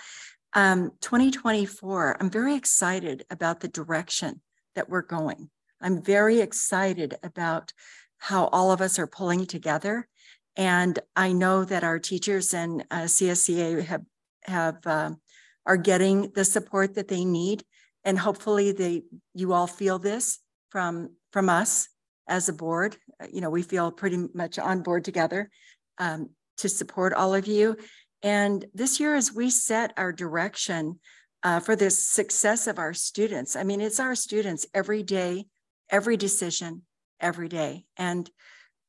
2024, I'm very excited about the direction that we're going. I'm very excited about how all of us are pulling together. And I know that our teachers and CSEA are getting the support that they need. And hopefully you all feel this from us as a board. You know, we feel pretty much on board together to support all of you. And this year, as we set our direction for the success of our students, I mean, it's our students every day, every decision, every day. And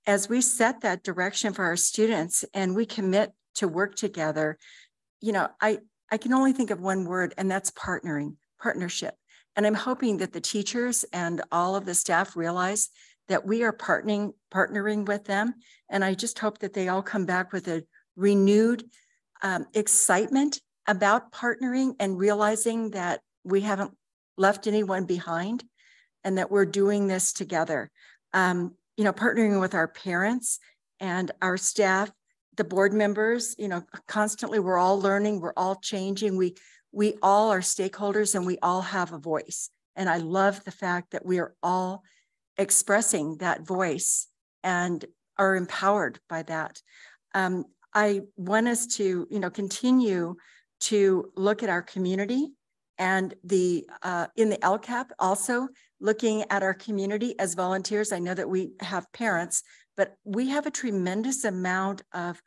as we set that direction for our students and we commit to work together, you know, I can only think of one word, and that's partnership. And I'm hoping that the teachers and all of the staff realize that we are partnering with them. And I just hope that they all come back with a renewed excitement about partnering and realizing that we haven't left anyone behind and that we're doing this together. You know, partnering with our parents and our staff, the board members, you know, constantly we're all learning, we're all changing. We all are stakeholders and we all have a voice. And I love the fact that we are all expressing that voice and are empowered by that. I want us to, you know, continue to look at our community and in the LCAP also looking at our community as volunteers. I know that we have parents, but we have a tremendous amount of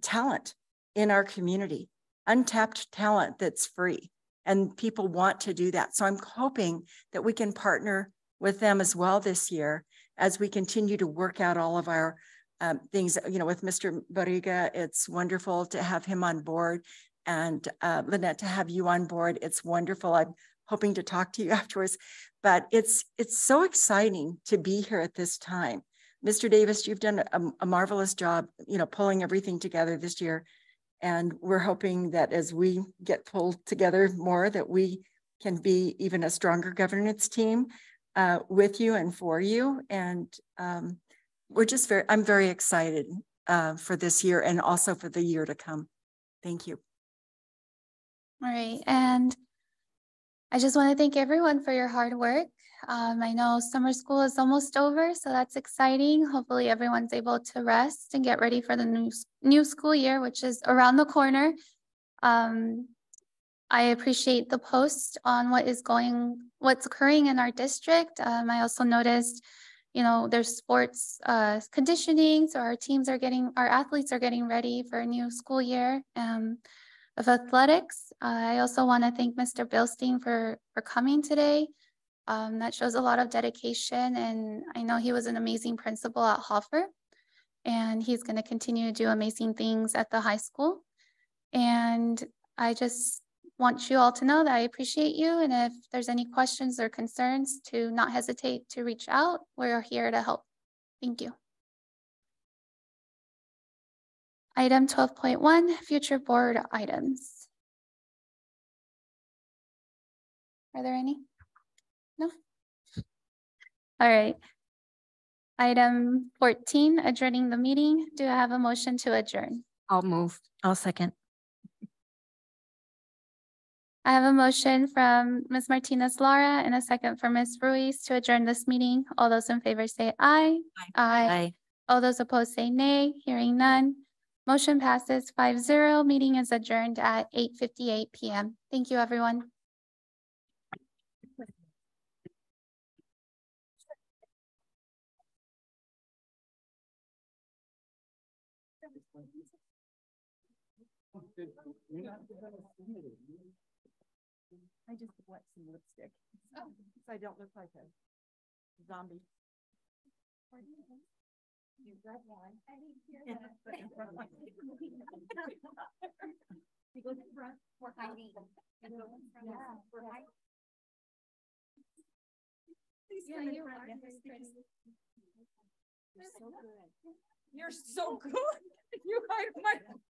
talent in our community, untapped talent that's free, and people want to do that. So I'm hoping that we can partner with them as well this year as we continue to work out all of our things. You know, with Mr. Barriga, it's wonderful to have him on board, and Lynette, to have you on board. It's wonderful. I'm hoping to talk to you afterwards, but it's so exciting to be here at this time. Mr. Davis, you've done a marvelous job, you know, pulling everything together this year. And we're hoping that as we get pulled together more, that we can be even a stronger governance team with you and for you. And I'm very excited for this year and also for the year to come. Thank you. All right, and I just want to thank everyone for your hard work. I know summer school is almost over, so that's exciting. Hopefully everyone's able to rest and get ready for the new school year, which is around the corner. I appreciate the post on what's occurring in our district. I also noticed, you know, there's sports conditioning, so our athletes are getting ready for a new school year of athletics. I also want to thank Mr. Bilstein for coming today. That shows a lot of dedication, and I know he was an amazing principal at Hoffer, and he's going to continue to do amazing things at the high school. And I just want you all to know that I appreciate you, and if there's any questions or concerns, to not hesitate to reach out. We're here to help. Thank you. Item 12.1, future board items. Are there any? No? All right. Item 14, adjourning the meeting. Do I have a motion to adjourn? I'll move. I'll second. I have a motion from Ms. Martinez Lara and a second from Ms. Ruiz to adjourn this meeting. All those in favor say aye. Aye. Aye. All those opposed say nay. Hearing none. Motion passes 5-0. Meeting is adjourned at 8:58 p.m. Thank you, everyone. I just wet some lipstick, so I don't look like a zombie. You got one. I didn't hear that. You go to the front, we're hiding. Yeah, we're hiding. Yeah, you're right. You're so good. You're so good. You hide my